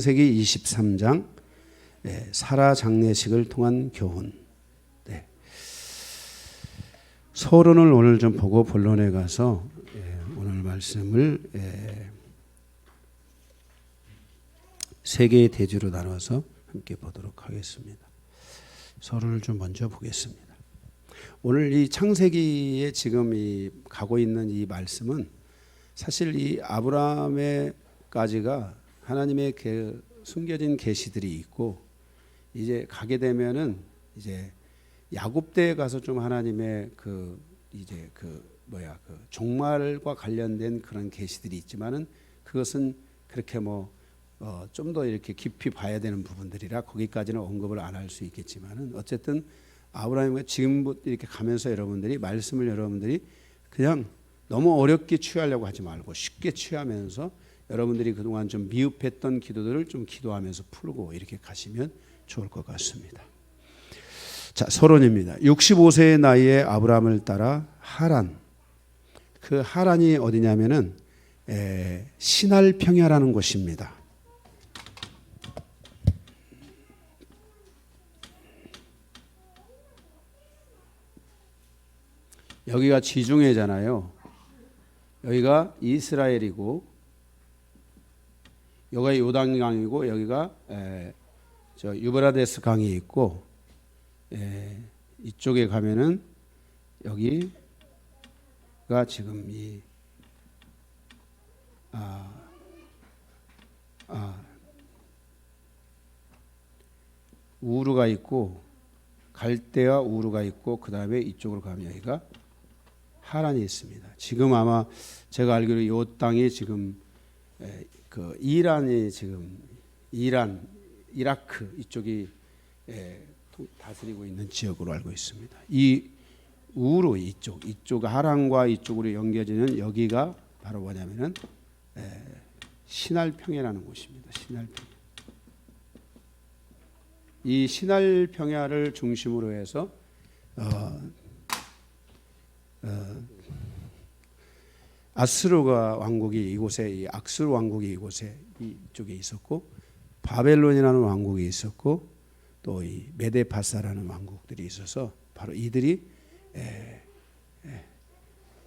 창세기 23장 사라 장례식을 통한 교훈. 서론을 오늘 좀 보고 본론에 가서 오늘 말씀을 세 개의 대주로 나눠서 함께 보도록 하겠습니다. 서론을 좀 먼저 보겠습니다. 오늘 이 창세기에 지금 가고 있는 이 말씀은 사실 이 아브라함에까지가 하나님의 숨겨진 계시들이 있고, 이제 가게 되면은 이제 야곱 때에 가서 좀 하나님의 종말과 관련된 그런 계시들이 있지만은 그것은 그렇게 좀 더 이렇게 깊이 봐야 되는 부분들이라 거기까지는 언급을 안 할 수 있겠지만은, 어쨌든 아브라함과 지금부터 이렇게 가면서 말씀을 그냥 너무 어렵게 취하려고 하지 말고 쉽게 취하면서 여러분들이 그동안 좀 미흡했던 기도들을 좀 기도하면서 풀고 이렇게 가시면 좋을 것 같습니다. 자, 서론입니다. 65세의 나이에 아브라함을 따라 하란. 그 하란이 어디냐면은 시날 평야라는 곳입니다. 여기가 지중해잖아요. 여기가 이스라엘이고, 여기가 요단강이고, 여기가 유브라데스 강이 있고, 이쪽에 가면은 여기가 지금 우르가 있고, 갈대와 우르가 있고, 그 다음에 이쪽으로 가면 여기가 하란이 있습니다. 지금 아마 제가 알기로 이 땅이 지금 이란이 지금 이라크 이쪽이 다스리고 있는 지역으로 알고 있습니다. 이 우르 이쪽 하란과 이쪽으로 연결되는 여기가 바로 뭐냐면은 시날 평야라는 곳입니다. 시날 평야. 이 시날 평야를 중심으로 해서 아스루가 왕국이 이곳에, 악스루 왕국이 이곳에 이쪽에 있었고, 바벨론이라는 왕국이 있었고, 또 이 메데파사라는 왕국들이 있어서 바로 이들이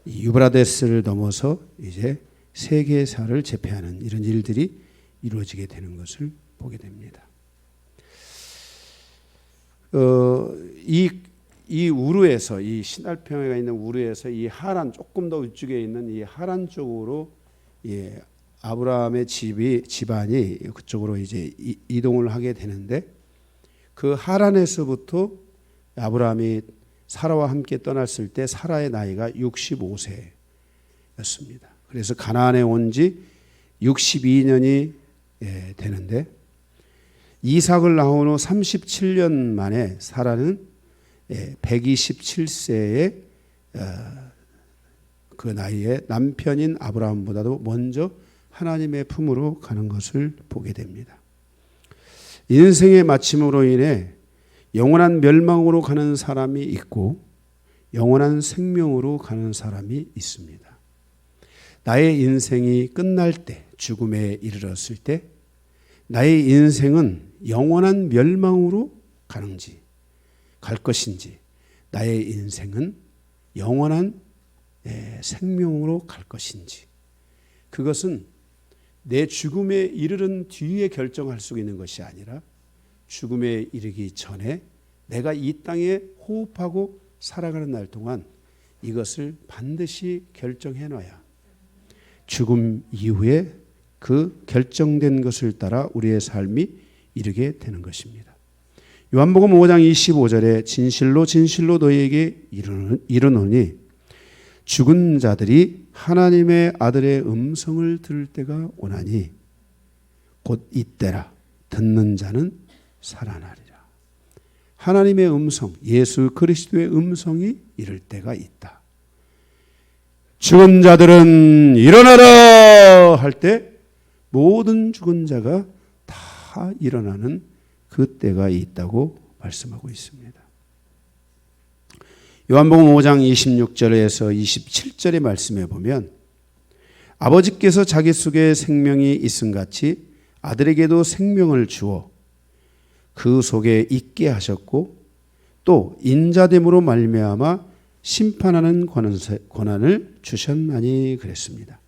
이 유브라데스를 넘어서 이제 세계사를 제패하는 이런 일들이 이루어지게 되는 것을 보게 됩니다. 이 우르에서, 이 시날평야가 있는 우르에서 이 하란, 조금 더 우측에 있는 이 하란 쪽으로 아브라함의 집안이 그쪽으로 이제 이동을 하게 되는데, 그 하란에서부터 아브라함이 사라와 함께 떠났을 때 사라의 나이가 65세였습니다. 그래서 가나안에 온 지 62년이 되는데, 이삭을 낳은 후 37년 만에 사라는 127세의 그 나이에 남편인 아브라함보다도 먼저 하나님의 품으로 가는 것을 보게 됩니다. 인생의 마침으로 인해 영원한 멸망으로 가는 사람이 있고 영원한 생명으로 가는 사람이 있습니다. 나의 인생이 끝날 때, 죽음에 이르렀을 때 나의 인생은 영원한 멸망으로 가는지 갈 것인지, 나의 인생은 영원한 생명으로 갈 것인지, 그것은 내 죽음에 이르는 뒤에 결정할 수 있는 것이 아니라 죽음에 이르기 전에 내가 이 땅에 호흡하고 살아가는 날 동안 이것을 반드시 결정해 놔야 죽음 이후에 그 결정된 것을 따라 우리의 삶이 이르게 되는 것입니다. 요한복음 5장 25절에 진실로 진실로 너희에게 이르노니 죽은 자들이 하나님의 아들의 음성을 들을 때가 오나니 곧 이때라. 듣는 자는 살아나리라. 하나님의 음성, 예수 그리스도의 음성이 이를 때가 있다. 죽은 자들은 일어나라 할 때 모든 죽은 자가 다 일어나는 그 때가 있다고 말씀하고 있습니다. 요한복음 5장 26절에서 27절의 말씀에 보면 아버지께서 자기 속에 생명이 있음같이 아들에게도 생명을 주어 그 속에 있게 하셨고 또 인자됨으로 말미암아 심판하는 권한을 주셨나니 그랬습니다.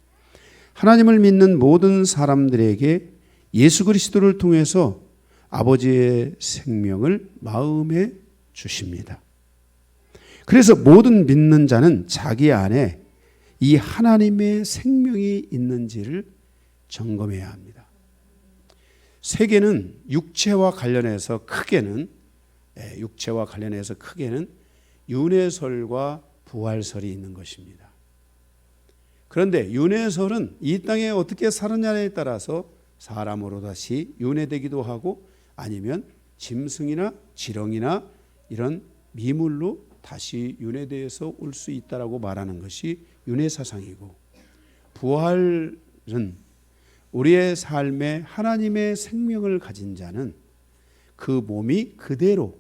하나님을 믿는 모든 사람들에게 예수 그리스도를 통해서 아버지의 생명을 마음에 주십니다. 그래서 모든 믿는 자는 자기 안에 이 하나님의 생명이 있는지를 점검해야 합니다. 세계는 육체와 관련해서 크게는 윤회설과 부활설이 있는 것입니다. 그런데 윤회설은 이 땅에 어떻게 사느냐에 따라서 사람으로 다시 윤회되기도 하고 아니면 짐승이나 지렁이나 이런 미물로 다시 윤회되어서 올 수 있다라고 말하는 것이 윤회사상이고, 부활은 우리의 삶에 하나님의 생명을 가진 자는 그 몸이 그대로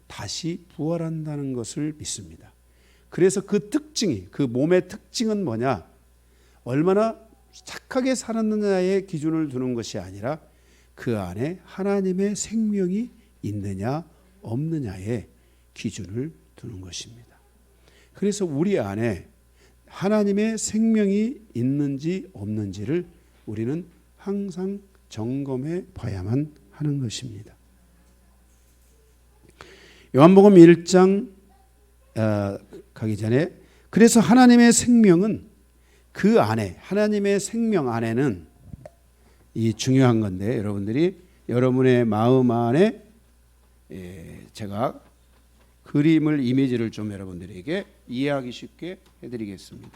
다시 부활한다는 것을 믿습니다. 그래서 그 몸의 특징은 뭐냐? 얼마나 착하게 살았느냐의 기준을 두는 것이 아니라 그 안에 하나님의 생명이 있느냐 없느냐의 기준을 두는 것입니다. 그래서 우리 안에 하나님의 생명이 있는지 없는지를 우리는 항상 점검해 봐야만 하는 것입니다. 요한복음 1장 가기 전에, 그래서 하나님의 생명은 그 안에, 하나님의 생명 안에는, 이 중요한 건데 여러분들이 여러분의 마음 안에 제가 그림을, 이미지를 좀 여러분들에게 이해하기 쉽게 해드리겠습니다.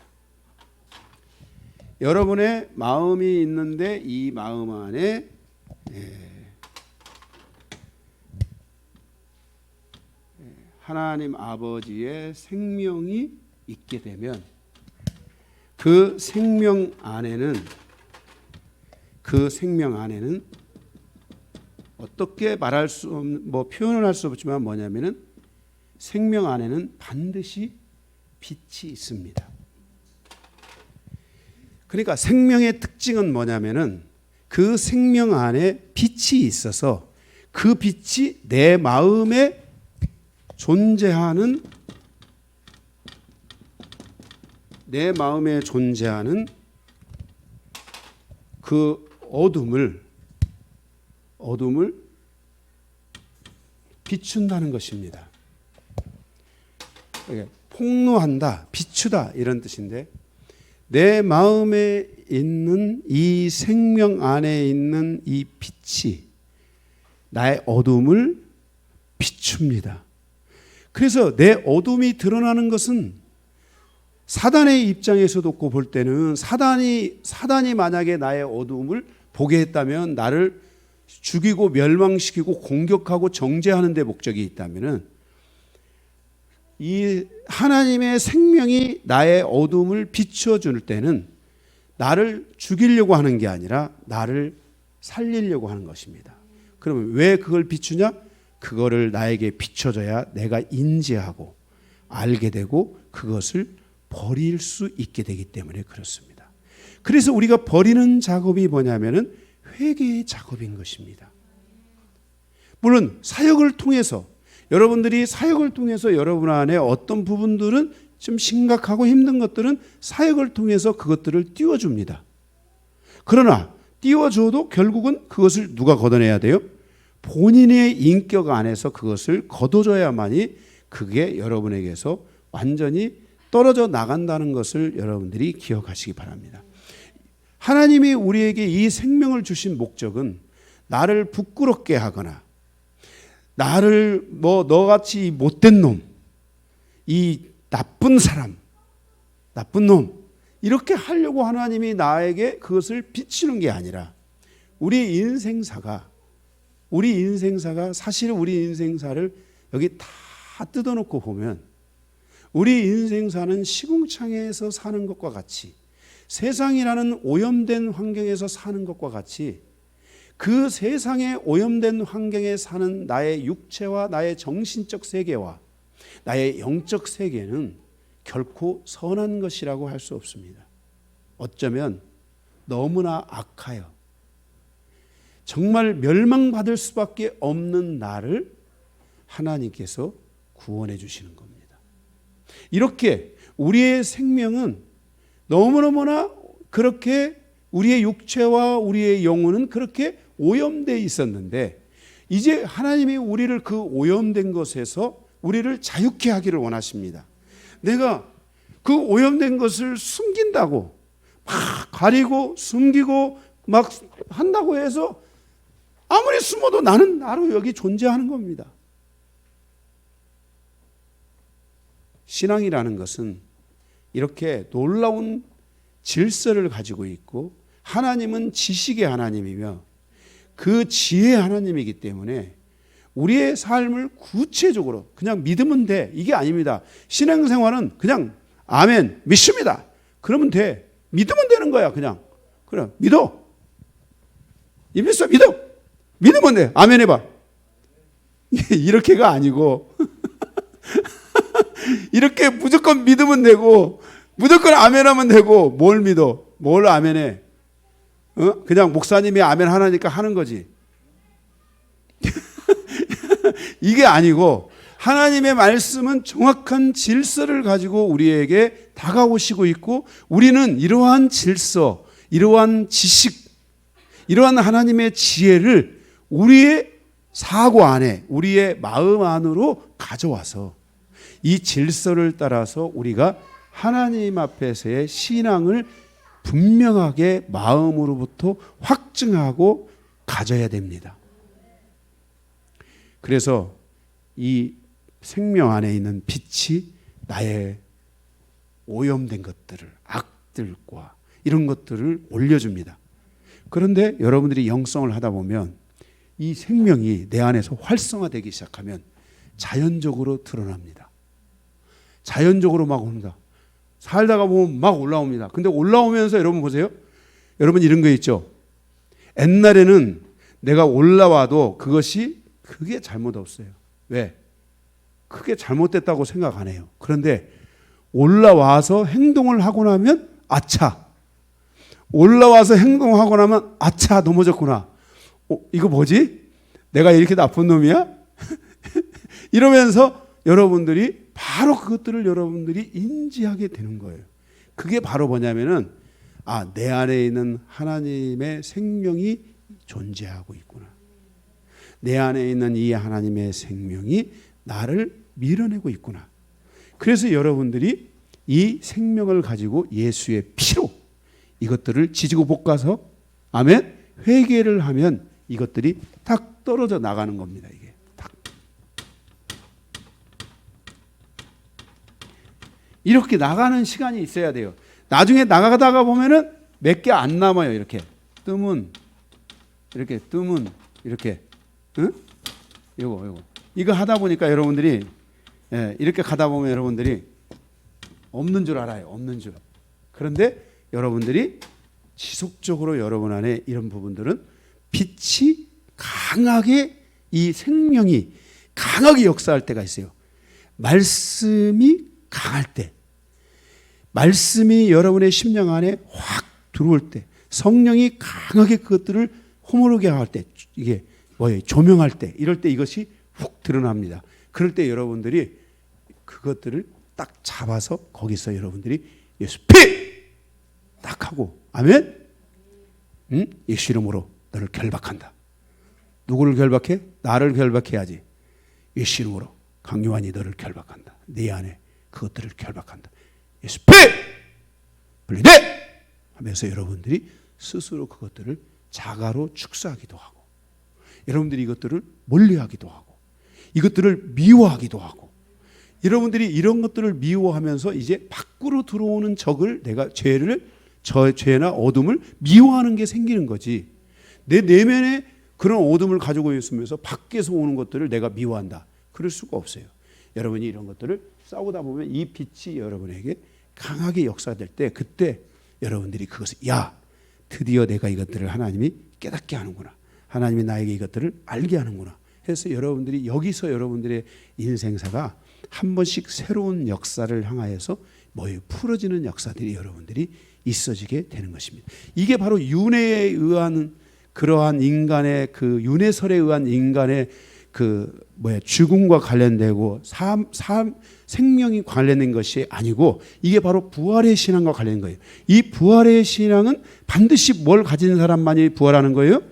여러분의 마음이 있는데 이 마음 안에 하나님 아버지의 생명이 있게 되면 그 생명 안에는 어떻게 말할 수 없는, 표현을 할 수 없지만 뭐냐면은 생명 안에는 반드시 빛이 있습니다. 그러니까 생명의 특징은 뭐냐면은 그 생명 안에 빛이 있어서 그 빛이 내 마음에 존재하는 그 어둠을 비춘다는 것입니다. 폭로한다, 비추다 이런 뜻인데, 내 마음에 있는 이 생명 안에 있는 이 빛이 나의 어둠을 비춥니다. 그래서 내 어둠이 드러나는 것은 사단의 입장에서도 볼 때는 사단이 만약에 나의 어둠을 보게 했다면, 나를 죽이고 멸망시키고 공격하고 정죄하는 데 목적이 있다면은, 이 하나님의 생명이 나의 어둠을 비춰줄 때는 나를 죽이려고 하는 게 아니라 나를 살리려고 하는 것입니다. 그러면 왜 그걸 비추냐? 그거를 나에게 비춰줘야 내가 인지하고 알게 되고 그것을 버릴 수 있게 되기 때문에 그렇습니다. 그래서 우리가 버리는 작업이 뭐냐면은 회개의 작업인 것입니다. 물론 사역을 통해서, 여러분들이 사역을 통해서 여러분 안에 어떤 부분들은 좀 심각하고 힘든 것들은 사역을 통해서 그것들을 띄워줍니다. 그러나 띄워줘도 결국은 그것을 누가 걷어내야 돼요? 본인의 인격 안에서 그것을 걷어줘야만이 그게 여러분에게서 완전히 떨어져 나간다는 것을 여러분들이 기억하시기 바랍니다. 하나님이 우리에게 이 생명을 주신 목적은 나를 부끄럽게 하거나 나를 너같이 못된 놈, 이 나쁜 사람, 나쁜 놈 이렇게 하려고 하나님이 나에게 그것을 비추는 게 아니라, 우리 인생사가 사실 우리 인생사를 여기 다 뜯어놓고 보면 우리 인생사는 시궁창에서 사는 것과 같이, 세상이라는 오염된 환경에서 사는 것과 같이, 그 세상의 오염된 환경에 사는 나의 육체와 나의 정신적 세계와 나의 영적 세계는 결코 선한 것이라고 할 수 없습니다. 어쩌면 너무나 악하여 정말 멸망받을 수밖에 없는 나를 하나님께서 구원해 주시는 겁니다. 이렇게 우리의 생명은 너무너무나 그렇게 우리의 육체와 우리의 영혼은 그렇게 오염되어 있었는데 이제 하나님이 우리를 그 오염된 것에서 우리를 자유케 하기를 원하십니다. 내가 그 오염된 것을 숨긴다고 막 가리고 숨기고 막 한다고 해서 아무리 숨어도 나는 나로 여기 존재하는 겁니다. 신앙이라는 것은 이렇게 놀라운 질서를 가지고 있고 하나님은 지식의 하나님이며 그 지혜의 하나님이기 때문에 우리의 삶을 구체적으로 그냥 믿으면 돼. 이게 아닙니다. 신앙생활은 그냥 아멘 믿습니다. 그러면 돼. 믿으면 되는 거야. 그냥. 그래 믿어. 믿어. 믿으면 돼. 아멘 해봐. 이렇게가 아니고 이렇게 무조건 믿으면 되고 무조건 아멘하면 되고 뭘 믿어? 뭘 아멘해? 그냥 목사님이 아멘 하나니까 하는 거지. 이게 아니고 하나님의 말씀은 정확한 질서를 가지고 우리에게 다가오시고 있고 우리는 이러한 질서, 이러한 지식, 이러한 하나님의 지혜를 우리의 사고 안에, 우리의 마음 안으로 가져와서 이 질서를 따라서 우리가 하나님 앞에서의 신앙을 분명하게 마음으로부터 확증하고 가져야 됩니다. 그래서 이 생명 안에 있는 빛이 나의 오염된 것들을, 악들과 이런 것들을 올려줍니다. 그런데 여러분들이 영성을 하다 보면 이 생명이 내 안에서 활성화되기 시작하면 자연적으로 드러납니다. 자연적으로 막 옵니다. 살다가 보면 막 올라옵니다. 근데 올라오면서 여러분 보세요. 여러분 이런 거 있죠. 옛날에는 내가 올라와도 그게 잘못 없어요. 왜? 크게 잘못됐다고 생각 안 해요. 그런데 올라와서 행동을 하고 나면 아차. 올라와서 행동하고 나면 아차 넘어졌구나. 이거 뭐지? 내가 이렇게 나쁜 놈이야? 이러면서 여러분들이 바로 그것들을 여러분들이 인지하게 되는 거예요. 그게 바로 뭐냐면은 내 안에 있는 하나님의 생명이 존재하고 있구나. 내 안에 있는 이 하나님의 생명이 나를 밀어내고 있구나. 그래서 여러분들이 이 생명을 가지고 예수의 피로 이것들을 지지고 볶아서 아멘 회개를 하면 이것들이 딱 떨어져 나가는 겁니다. 이게 딱 이렇게 나가는 시간이 있어야 돼요. 나중에 나가다가 보면은 몇 개 안 남아요. 이렇게 뜨문 이렇게 응? 이거 하다 보니까 여러분들이 이렇게 가다 보면 여러분들이 없는 줄 알아요. 없는 줄. 그런데 여러분들이 지속적으로 여러분 안에 이런 부분들은 빛이 강하게 이 생명이 강하게 역사할 때가 있어요. 말씀이 강할 때, 말씀이 여러분의 심령 안에 확 들어올 때, 성령이 강하게 그것들을 허물게 할 때, 이게 뭐예요? 조명할 때, 이럴 때 이것이 훅 드러납니다. 그럴 때 여러분들이 그것들을 딱 잡아서 거기서 여러분들이 예수 피! 딱 하고 아멘? 예수 이름으로 너를 결박한다. 누구를 결박해? 나를 결박해야지. 예수 이름으로 강요한이 너를 결박한다. 네 안에 그것들을 결박한다. 예수 피! 분리돼! 하면서 여러분들이 스스로 그것들을 자가로 축사하기도 하고 여러분들이 이것들을 멀리하기도 하고 이것들을 미워하기도 하고 여러분들이 이런 것들을 미워하면서 이제 밖으로 들어오는 적을 내가 죄나 어둠을 미워하는 게 생기는 거지. 내 내면에 그런 어둠을 가지고 있으면서 밖에서 오는 것들을 내가 미워한다. 그럴 수가 없어요. 여러분이 이런 것들을 싸우다 보면 이 빛이 여러분에게 강하게 역사될 때 그때 여러분들이 그것을 드디어 내가 이것들을 하나님이 깨닫게 하는구나. 하나님이 나에게 이것들을 알게 하는구나. 해서 여러분들이 여기서 여러분들의 인생사가 한 번씩 새로운 역사를 향하여서 풀어지는 역사들이 여러분들이 있어지게 되는 것입니다. 이게 바로 윤회에 의한 그러한 인간의 그 윤회설에 의한 인간의 죽음과 관련되고 생명이 관련된 것이 아니고 이게 바로 부활의 신앙과 관련된 거예요. 이 부활의 신앙은 반드시 뭘 가진 사람만이 부활하는 거예요?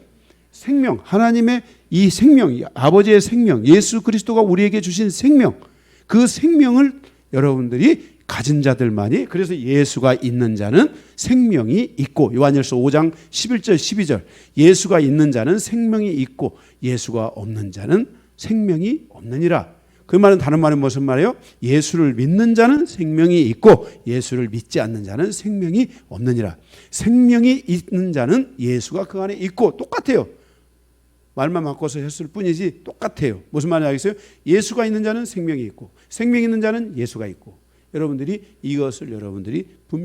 생명, 하나님의 이 생명, 아버지의 생명, 예수 그리스도가 우리에게 주신 생명, 그 생명을 여러분들이 가진 자들만이, 그래서 예수가 있는 자는 생명이 있고, 요한일서 5장 11절 12절, 예수가 있는 자는 생명이 있고 예수가 없는 자는 생명이 없느니라. 그 말은 다른 말은 무슨 말이에요? 예수를 믿는 자는 생명이 있고 예수를 믿지 않는 자는 생명이 없느니라. 생명이 있는 자는 예수가 그 안에 있고, 똑같아요. 말만 바꿔서 했을 뿐이지 똑같아요. 무슨 말인지 알겠어요? 예수가 있는 자는 생명이 있고 생명이 있는 자는 예수가 있고. 여러분들이 이것을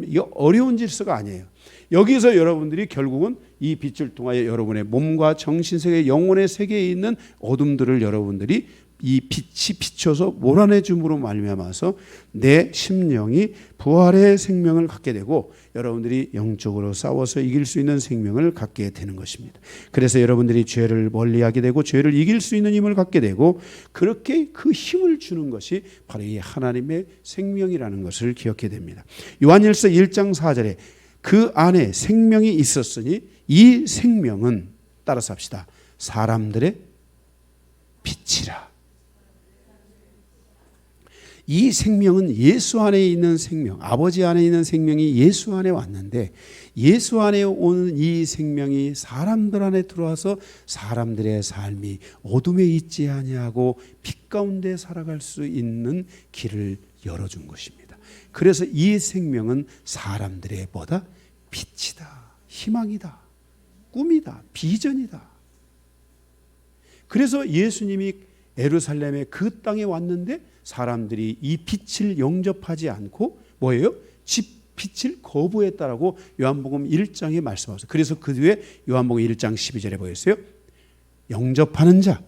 이게 어려운 질서가 아니에요. 여기서 여러분들이 결국은 이 빛을 통하여 여러분의 몸과 정신세계, 영혼의 세계에 있는 어둠들을 여러분들이 이 빛이 비춰서 몰아내 줌으로 말미암아서 내 심령이 부활의 생명을 갖게 되고 여러분들이 영적으로 싸워서 이길 수 있는 생명을 갖게 되는 것입니다. 그래서 여러분들이 죄를 멀리하게 되고 죄를 이길 수 있는 힘을 갖게 되고, 그렇게 그 힘을 주는 것이 바로 이 하나님의 생명이라는 것을 기억해야 됩니다. 요한일서 1장 4절에 그 안에 생명이 있었으니 이 생명은, 따라서 합시다, 사람들의 빛이라. 이 생명은 예수 안에 있는 생명, 아버지 안에 있는 생명이 예수 안에 왔는데, 예수 안에 오는 이 생명이 사람들 안에 들어와서 사람들의 삶이 어둠에 있지 아니하고 빛 가운데 살아갈 수 있는 길을 열어준 것입니다. 그래서 이 생명은 사람들의 뭐다? 빛이다, 희망이다, 꿈이다, 비전이다. 그래서 예수님이 예루살렘의 그 땅에 왔는데 사람들이 이 빛을 영접하지 않고 뭐예요? 빛을 거부했다라고 요한복음 1장에 말씀하셨어요. 그래서 그 뒤에 요한복음 1장 12절에 보였어요. 영접하는 자,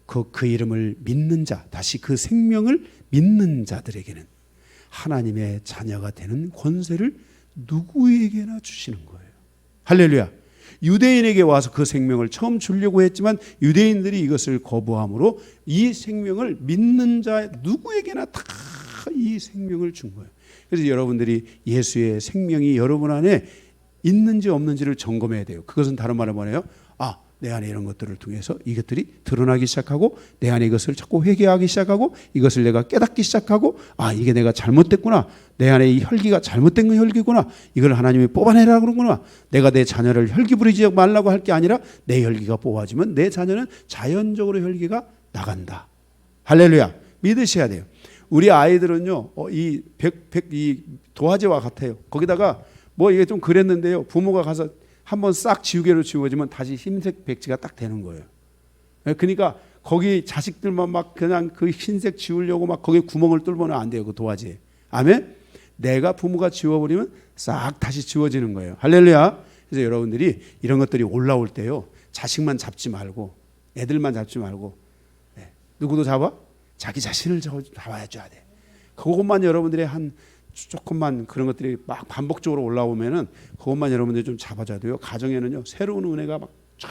그 이름을 믿는 자, 다시 그 생명을 믿는 자들에게는 하나님의 자녀가 되는 권세를 누구에게나 주시는 거예요. 할렐루야. 유대인에게 와서 그 생명을 처음 주려고 했지만 유대인들이 이것을 거부함으로 이 생명을 믿는 자 누구에게나 다 이 생명을 준 거예요. 그래서 여러분들이 예수의 생명이 여러분 안에 있는지 없는지를 점검해야 돼요. 그것은 다른 말로 뭐예요? 내 안에 이런 것들을 통해서 이것들이 드러나기 시작하고, 내 안에 이것을 자꾸 회개하기 시작하고, 이것을 내가 깨닫기 시작하고, 이게 내가 잘못됐구나, 내 안에 이 혈기가 잘못된 혈기구나, 이걸 하나님이 뽑아내라 그러구나. 내가 내 자녀를 혈기 부리지 말라고 할 게 아니라 내 혈기가 뽑아지면 내 자녀는 자연적으로 혈기가 나간다. 할렐루야. 믿으셔야 돼요. 우리 아이들은요, 이 도화지와 같아요. 거기다가 이게 좀 그랬는데요, 부모가 가서 한번 싹 지우개로 지워지면 다시 흰색 백지가 딱 되는 거예요. 그러니까 거기 자식들만 막 그냥 그 흰색 지우려고 막 거기에 구멍을 뚫으면 안 돼요. 그 도화지에. 아멘? 내가 부모가 지워버리면 싹 다시 지워지는 거예요. 할렐루야. 그래서 여러분들이 이런 것들이 올라올 때요, 자식만 잡지 말고, 애들만 잡지 말고, 누구도 잡아? 자기 자신을 잡아줘야 돼. 그것만 여러분들이 조금만 그런 것들이 막 반복적으로 올라오면은 그것만 여러분들이 좀 잡아줘야 돼요. 가정에는요, 새로운 은혜가 막 쫙,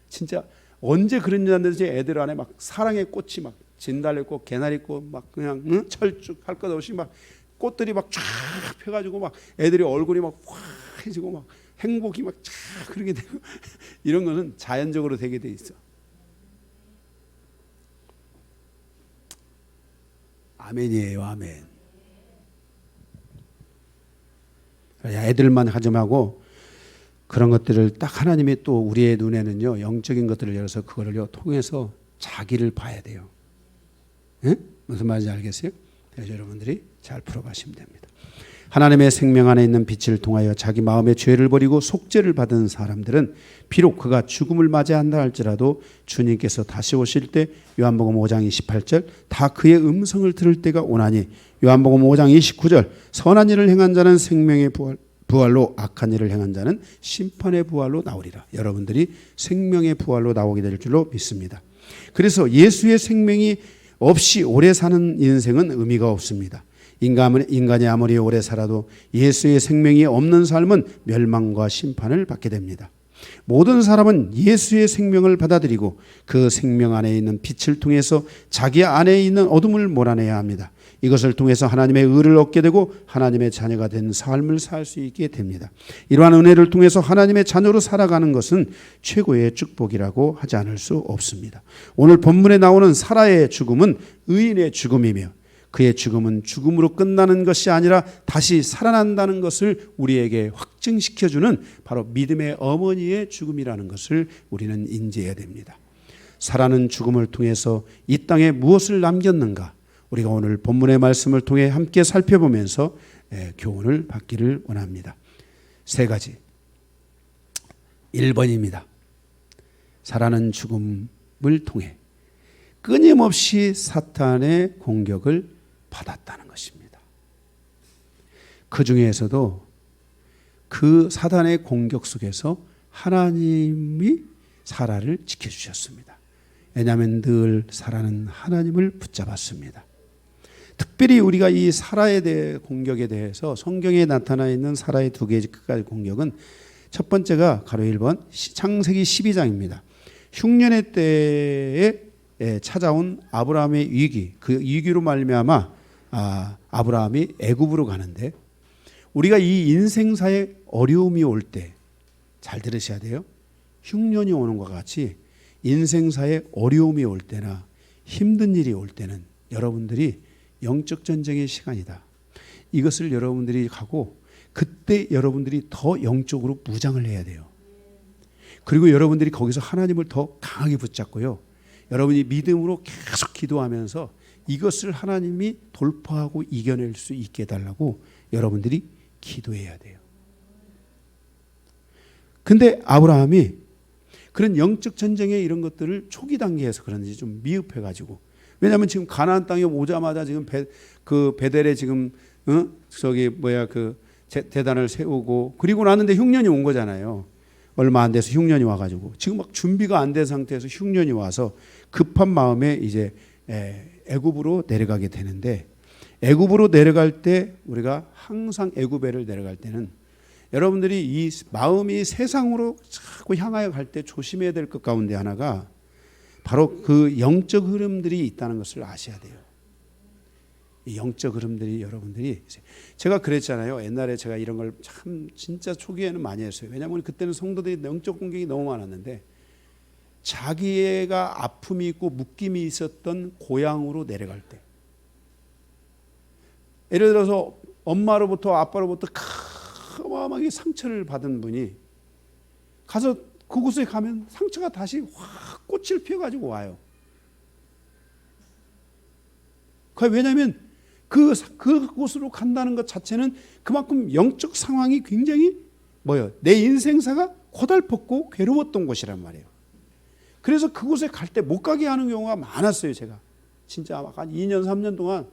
진짜 언제 그랬냐는지 애들 안에 막 사랑의 꽃이 막 진달래꽃, 개나리꽃 막 그냥 철쭉할 것 없이 막 꽃들이 막 쫙 펴가지고 막 애들이 얼굴이 막 화해지고 막 행복이 막 쫙 그렇게 되고 이런 거는 자연적으로 되게 돼 있어. 아멘이에요. 아멘. 애들만 하지 말고 그런 것들을 딱 하나님이 또 우리의 눈에는요, 영적인 것들을 열어서 그거를요 통해서 자기를 봐야 돼요. 예? 무슨 말인지 알겠어요? 그래서 여러분들이 잘 풀어가시면 됩니다. 하나님의 생명 안에 있는 빛을 통하여 자기 마음의 죄를 버리고 속죄를 받은 사람들은 비록 그가 죽음을 맞이한다 할지라도 주님께서 다시 오실 때 요한복음 5장 28절 다 그의 음성을 들을 때가 오나니, 요한복음 5장 29절 선한 일을 행한 자는 생명의 부활로, 악한 일을 행한 자는 심판의 부활로 나오리라. 여러분들이 생명의 부활로 나오게 될 줄로 믿습니다. 그래서 예수의 생명이 없이 오래 사는 인생은 의미가 없습니다. 인간이 아무리 오래 살아도 예수의 생명이 없는 삶은 멸망과 심판을 받게 됩니다. 모든 사람은 예수의 생명을 받아들이고 그 생명 안에 있는 빛을 통해서 자기 안에 있는 어둠을 몰아내야 합니다. 이것을 통해서 하나님의 의를 얻게 되고 하나님의 자녀가 된 삶을 살 수 있게 됩니다. 이러한 은혜를 통해서 하나님의 자녀로 살아가는 것은 최고의 축복이라고 하지 않을 수 없습니다. 오늘 본문에 나오는 사라의 죽음은 의인의 죽음이며 그의 죽음은 죽음으로 끝나는 것이 아니라 다시 살아난다는 것을 우리에게 확증시켜주는 바로 믿음의 어머니의 죽음이라는 것을 우리는 인지해야 됩니다. 사라는 죽음을 통해서 이 땅에 무엇을 남겼는가? 우리가 오늘 본문의 말씀을 통해 함께 살펴보면서 교훈을 받기를 원합니다. 세 가지. 1번입니다. 사라는 죽음을 통해 끊임없이 사탄의 공격을 받았다는 것입니다. 그 중에서도 그 사탄의 공격 속에서 하나님이 사라를 지켜주셨습니다. 왜냐하면 늘 사라는 하나님을 붙잡았습니다. 특별히 우리가 이 사라에 대해 공격에 대해서 성경에 나타나 있는 사라의 두 가지 공격은 첫 번째가 가로 1번 창세기 12장입니다. 흉년의 때에 찾아온 아브라함의 위기, 그 위기로 말미암아 아브라함이 애굽으로 가는데 우리가 이 인생사에 어려움이 올 때 잘 들으셔야 돼요. 흉년이 오는 것과 같이 인생사에 어려움이 올 때나 힘든 일이 올 때는 여러분들이 영적 전쟁의 시간이다. 이것을 여러분들이 가고 그때 여러분들이 더 영적으로 무장을 해야 돼요. 그리고 여러분들이 거기서 하나님을 더 강하게 붙잡고요. 여러분이 믿음으로 계속 기도하면서 이것을 하나님이 돌파하고 이겨낼 수 있게 해달라고 여러분들이 기도해야 돼요. 근데 아브라함이 그런 영적 전쟁의 이런 것들을 초기 단계에서 그런지 좀 미흡해가지고, 왜냐하면 지금 가나안 땅에 오자마자 지금 베델에 지금 대단을 세우고 그리고 나는데 흉년이 온 거잖아요. 얼마 안 돼서 흉년이 와가지고 지금 막 준비가 안 된 상태에서 흉년이 와서 급한 마음에 이제 애굽으로 내려가게 되는데, 애굽으로 내려갈 때 우리가 항상 애굽에를 내려갈 때는 여러분들이 이 마음이 세상으로 자꾸 향하여 갈 때 조심해야 될 것 가운데 하나가 바로 그 영적 흐름들이 있다는 것을 아셔야 돼요. 이 영적 흐름들이 여러분들이, 제가 그랬잖아요. 옛날에 제가 이런 걸 참 진짜 초기에는 많이 했어요. 왜냐하면 그때는 성도들이 영적 공격이 너무 많았는데 자기가 아픔이 있고 묶임이 있었던 고향으로 내려갈 때, 예를 들어서 엄마로부터 아빠로부터 어마어마하게 상처를 받은 분이 가서 그곳에 가면 상처가 다시 확 꽃을 피워가지고 와요. 왜냐하면 그곳으로 간다는 것 자체는 그만큼 영적 상황이 굉장히 내 인생사가 고달팠고 괴로웠던 곳이란 말이에요. 그래서 그곳에 갈 때 못 가게 하는 경우가 많았어요. 제가 진짜 한 2년 3년 동안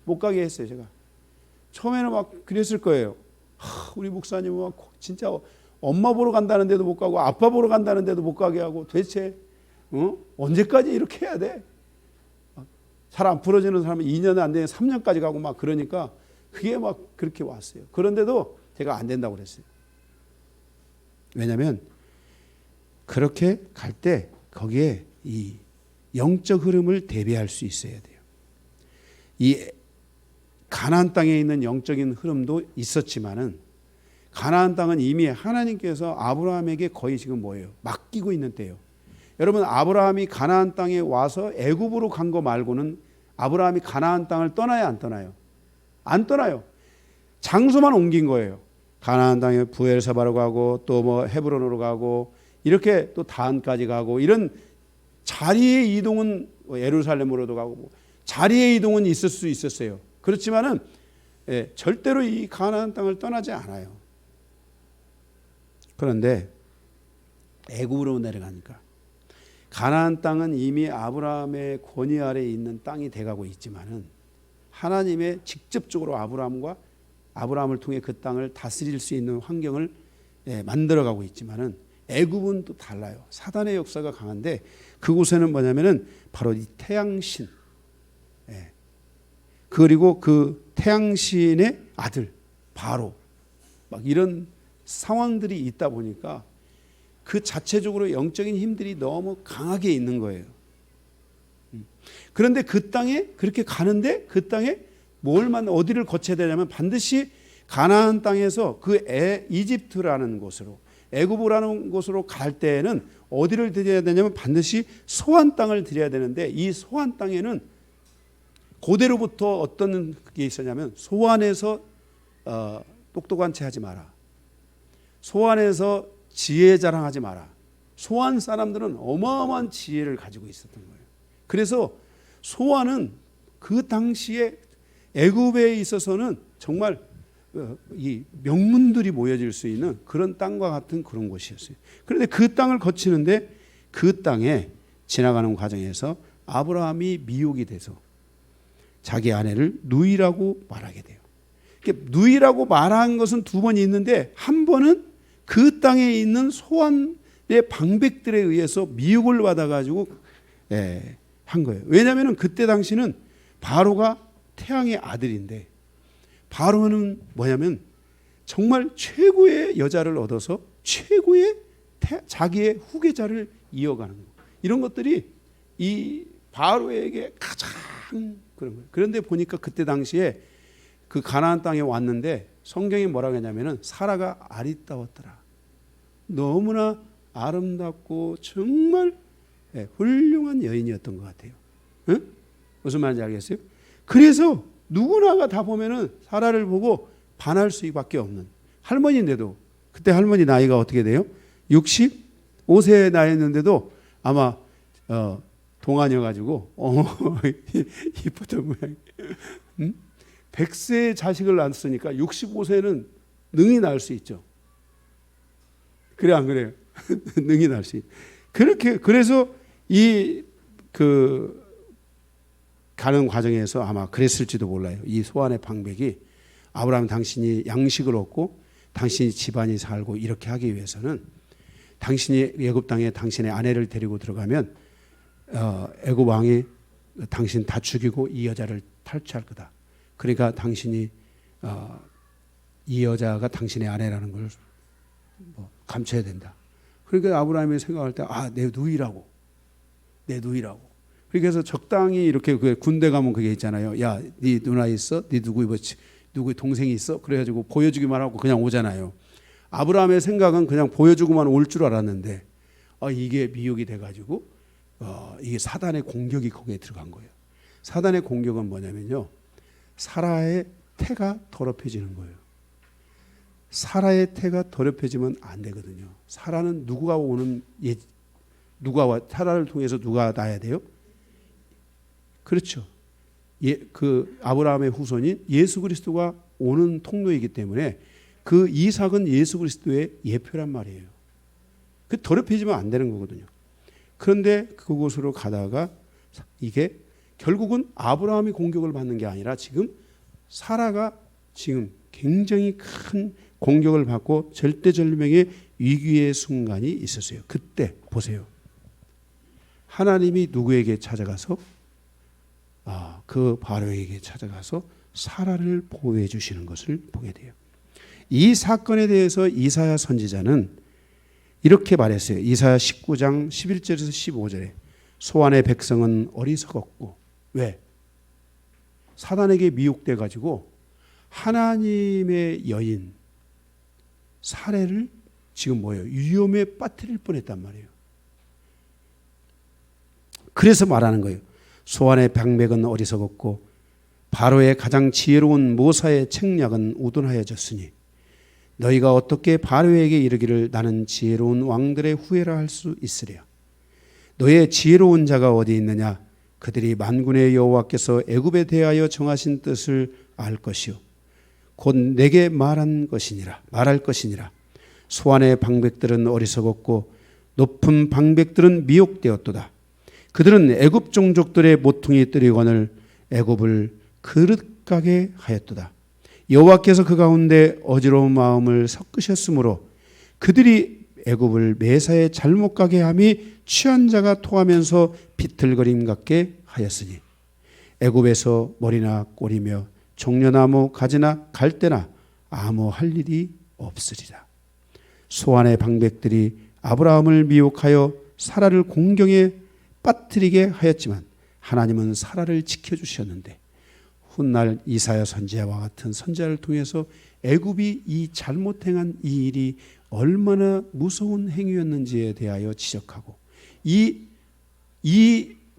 못 가게 했어요. 제가 처음에는 막 그랬을 거예요. 우리 목사님은 막 진짜 엄마 보러 간다는데도 못 가고 아빠 보러 간다는데도 못 가게 하고 도대체 언제까지 이렇게 해야 돼? 잘 안 풀어지는 사람은 2년 안 되면 3년까지 가고 막 그러니까 그게 막 그렇게 왔어요. 그런데도 제가 안 된다고 그랬어요. 왜냐하면 그렇게 갈 때 거기에 이 영적 흐름을 대비할 수 있어야 돼요. 이 가나안 땅에 있는 영적인 흐름도 있었지만은 가나안 땅은 이미 하나님께서 아브라함에게 거의 지금 맡기고 있는 때예요. 여러분, 아브라함이 가나안 땅에 와서 애굽으로 간 거 말고는 아브라함이 가나안 땅을 떠나야 안 떠나요? 안 떠나요. 장소만 옮긴 거예요. 가나안 땅에 부엘사바로 가고 또 헤브론으로 가고 이렇게 또 다한까지 가고, 이런 자리의 이동은 예루살렘으로도 가고 자리의 이동은 있을 수 있었어요. 그렇지만은 절대로 이 가나안 땅을 떠나지 않아요. 그런데 애굽으로 내려가니까 가나안 땅은 이미 아브라함의 권위 아래에 있는 땅이 돼가고 있지만은 하나님의 직접적으로 아브라함을 통해 그 땅을 다스릴 수 있는 환경을 만들어가고 있지만은 애굽은 또 달라요. 사단의 역사가 강한데 그곳에는 뭐냐면은 바로 이 태양신, 그리고 그 태양신의 아들 바로 막 이런 상황들이 있다 보니까 그 자체적으로 영적인 힘들이 너무 강하게 있는 거예요. 그런데 그 땅에 그렇게 가는데 그 땅에 어디를 거쳐야 되냐면 반드시 가나안 땅에서 이집트라는 곳으로 애굽이라는 곳으로 갈 때에는 어디를 들여야 되냐면 반드시 소환 땅을 들여야 되는데 이 소환 땅에는 고대로부터 어떤 게 있었냐면 소환해서 똑똑한 채 하지 마라. 소환해서 지혜 자랑하지 마라. 소환 사람들은 어마어마한 지혜를 가지고 있었던 거예요. 그래서 소환은 그 당시에 애굽에 있어서는 정말 이 명문들이 모여질 수 있는 그런 땅과 같은 그런 곳이었어요. 그런데 그 땅을 거치는데 그 땅에 지나가는 과정에서 아브라함이 미혹이 돼서 자기 아내를 누이라고 말하게 돼요. 누이라고 말한 것은 두 번이 있는데 한 번은 그 땅에 있는 소환의 방백들에 의해서 미혹을 받아가지고 한 거예요. 왜냐하면 그때 당시는 바로가 태양의 아들인데 바로는 뭐냐면 정말 최고의 여자를 얻어서 최고의 자기의 후계자를 이어가는 거. 이런 것들이 이 바로에게 가장 그런 거예요. 그런데 보니까 그때 당시에 그 가나안 땅에 왔는데 성경이 뭐라고 했냐면은 사라가 아리따웠더라. 너무나 아름답고 정말 훌륭한 여인이었던 것 같아요. 응? 무슨 말인지 알겠어요? 그래서 누구나가 다 보면은 사라를 보고 반할 수밖에 없는 할머니인데도 그때 할머니 나이가 어떻게 돼요? 65세 나이였는데도 아마 동안이어가지고 이쁘던 모양. 100세의 자식을 낳았으니까 65세는 능히 낳을 수 있죠. 그래 안 그래요? 능히 낳을 수 있. 그렇게 그래서 가는 과정에서 아마 그랬을지도 몰라요. 이 소환의 방백이 아브라함 당신이 양식을 얻고 당신이 집안이 살고 이렇게 하기 위해서는 당신이 애굽 땅에 당신의 아내를 데리고 들어가면 애굽 왕이 당신 다 죽이고 이 여자를 탈취할 거다. 그러니까 당신이 이 여자가 당신의 아내라는 걸 감춰야 된다. 그러니까 아브라함이 생각할 때 내 누이라고. 그래서 적당히 이렇게 군대 가면 그게 있잖아요. 야, 네 누나 있어? 네 누구 동생이 있어? 그래가지고 보여주기만 하고 그냥 오잖아요. 아브라함의 생각은 그냥 보여주고만 올 줄 알았는데 이게 미혹이 돼가지고 이게 사단의 공격이 거기에 들어간 거예요. 사단의 공격은 뭐냐면요. 사라의 태가 더럽혀지는 거예요. 사라의 태가 더럽혀지면 안 되거든요. 사라는 사라를 통해서 누가 낳아야 돼요? 그렇죠. 그 아브라함의 후손인 예수 그리스도가 오는 통로이기 때문에 그 이삭은 예수 그리스도의 예표란 말이에요. 그 더럽혀지면 안 되는 거거든요. 그런데 그곳으로 가다가 이게 결국은 아브라함이 공격을 받는 게 아니라 지금 사라가 지금 굉장히 큰 공격을 받고 절대절명의 위기의 순간이 있었어요. 그때 보세요. 하나님이 누구에게 찾아가서 그 바로에게 찾아가서 사라를 보호해 주시는 것을 보게 돼요. 이 사건에 대해서 이사야 선지자는 이렇게 말했어요. 이사야 19장 11절에서 15절에 소환의 백성은 어리석었고 왜? 사단에게 미혹돼 가지고 하나님의 여인 사례를 지금 위험에 빠뜨릴 뻔했단 말이에요. 그래서 말하는 거예요. 소환의 방백은 어리석었고 바로의 가장 지혜로운 모사의 책략은 우둔하여졌으니 너희가 어떻게 바로에게 이르기를 나는 지혜로운 왕들의 후예라 할 수 있으랴. 너의 지혜로운 자가 어디 있느냐? 그들이 만군의 여호와께서 애굽에 대하여 정하신 뜻을 알 것이요 곧 내게 말할 것이니라. 소환의 방백들은 어리석었고 높은 방백들은 미혹되었도다. 그들은 애굽 종족들의 모퉁이 뜨리건을 애굽을 그릇가게 하였도다. 여호와께서 그 가운데 어지러운 마음을 섞으셨으므로 그들이 애굽을 매사에 잘못 가게 함이 취한 자가 토하면서 비틀거림 같게 하였으니 애굽에서 머리나 꼬리며 종려나무 가지나 갈대나 아무 할 일이 없으리라. 소환의 방백들이 아브라함을 미혹하여 사라를 공경에 빠뜨리게 하였지만 하나님은 사라를 지켜주셨는데 훗날 이사야 선지자와 같은 선지자를 통해서 애굽이 이 잘못 행한 이 일이 얼마나 무서운 행위였는지에 대하여 지적하고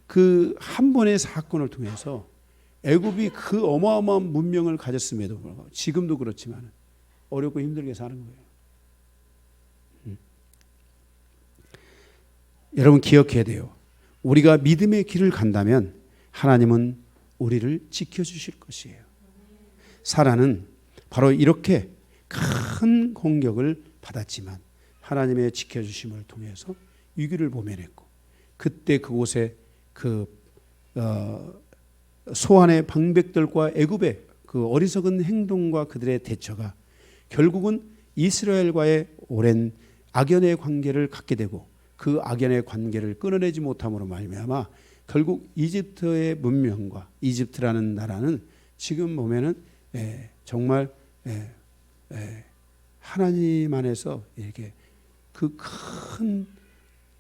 그 한 번의 사건을 통해서 애굽이 그 어마어마한 문명을 가졌음에도 불구하고 지금도 그렇지만 어렵고 힘들게 사는 거예요. 여러분 기억해야 돼요. 우리가 믿음의 길을 간다면 하나님은 우리를 지켜주실 것이에요. 사라는 바로 이렇게 큰 공격을 받았지만 하나님의 지켜주심을 통해서 위기를 모면했고 그때 그곳에 소환의 방백들과 애굽의 그 어리석은 행동과 그들의 대처가 결국은 이스라엘과의 오랜 악연의 관계를 갖게 되고 그 악연의 관계를 끊어내지 못함으로 말미암아 결국 이집트의 문명과 이집트라는 나라는 지금 보면은 정말 하나님 안에서 이렇게 그 큰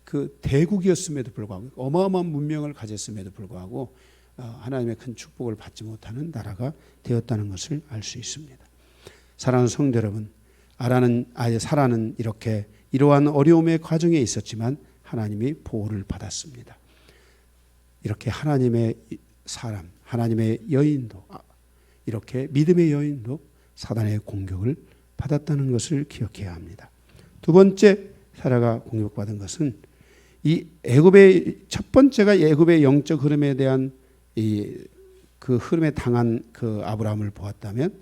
그 대국이었음에도 불구하고 어마어마한 문명을 가졌음에도 불구하고 하나님의 큰 축복을 받지 못하는 나라가 되었다는 것을 알 수 있습니다. 사랑하는 성도 여러분, 사라는 이렇게 이러한 어려움의 과정에 있었지만 하나님이 보호를 받았습니다. 이렇게 하나님의 사람, 하나님의 여인도 이렇게 믿음의 여인도 사단의 공격을 받았다는 것을 기억해야 합니다. 두 번째 사라가 공격받은 것은 이 애굽의 첫 번째가 애굽의 영적 흐름에 대한 그 흐름에 당한 그 아브라함을 보았다면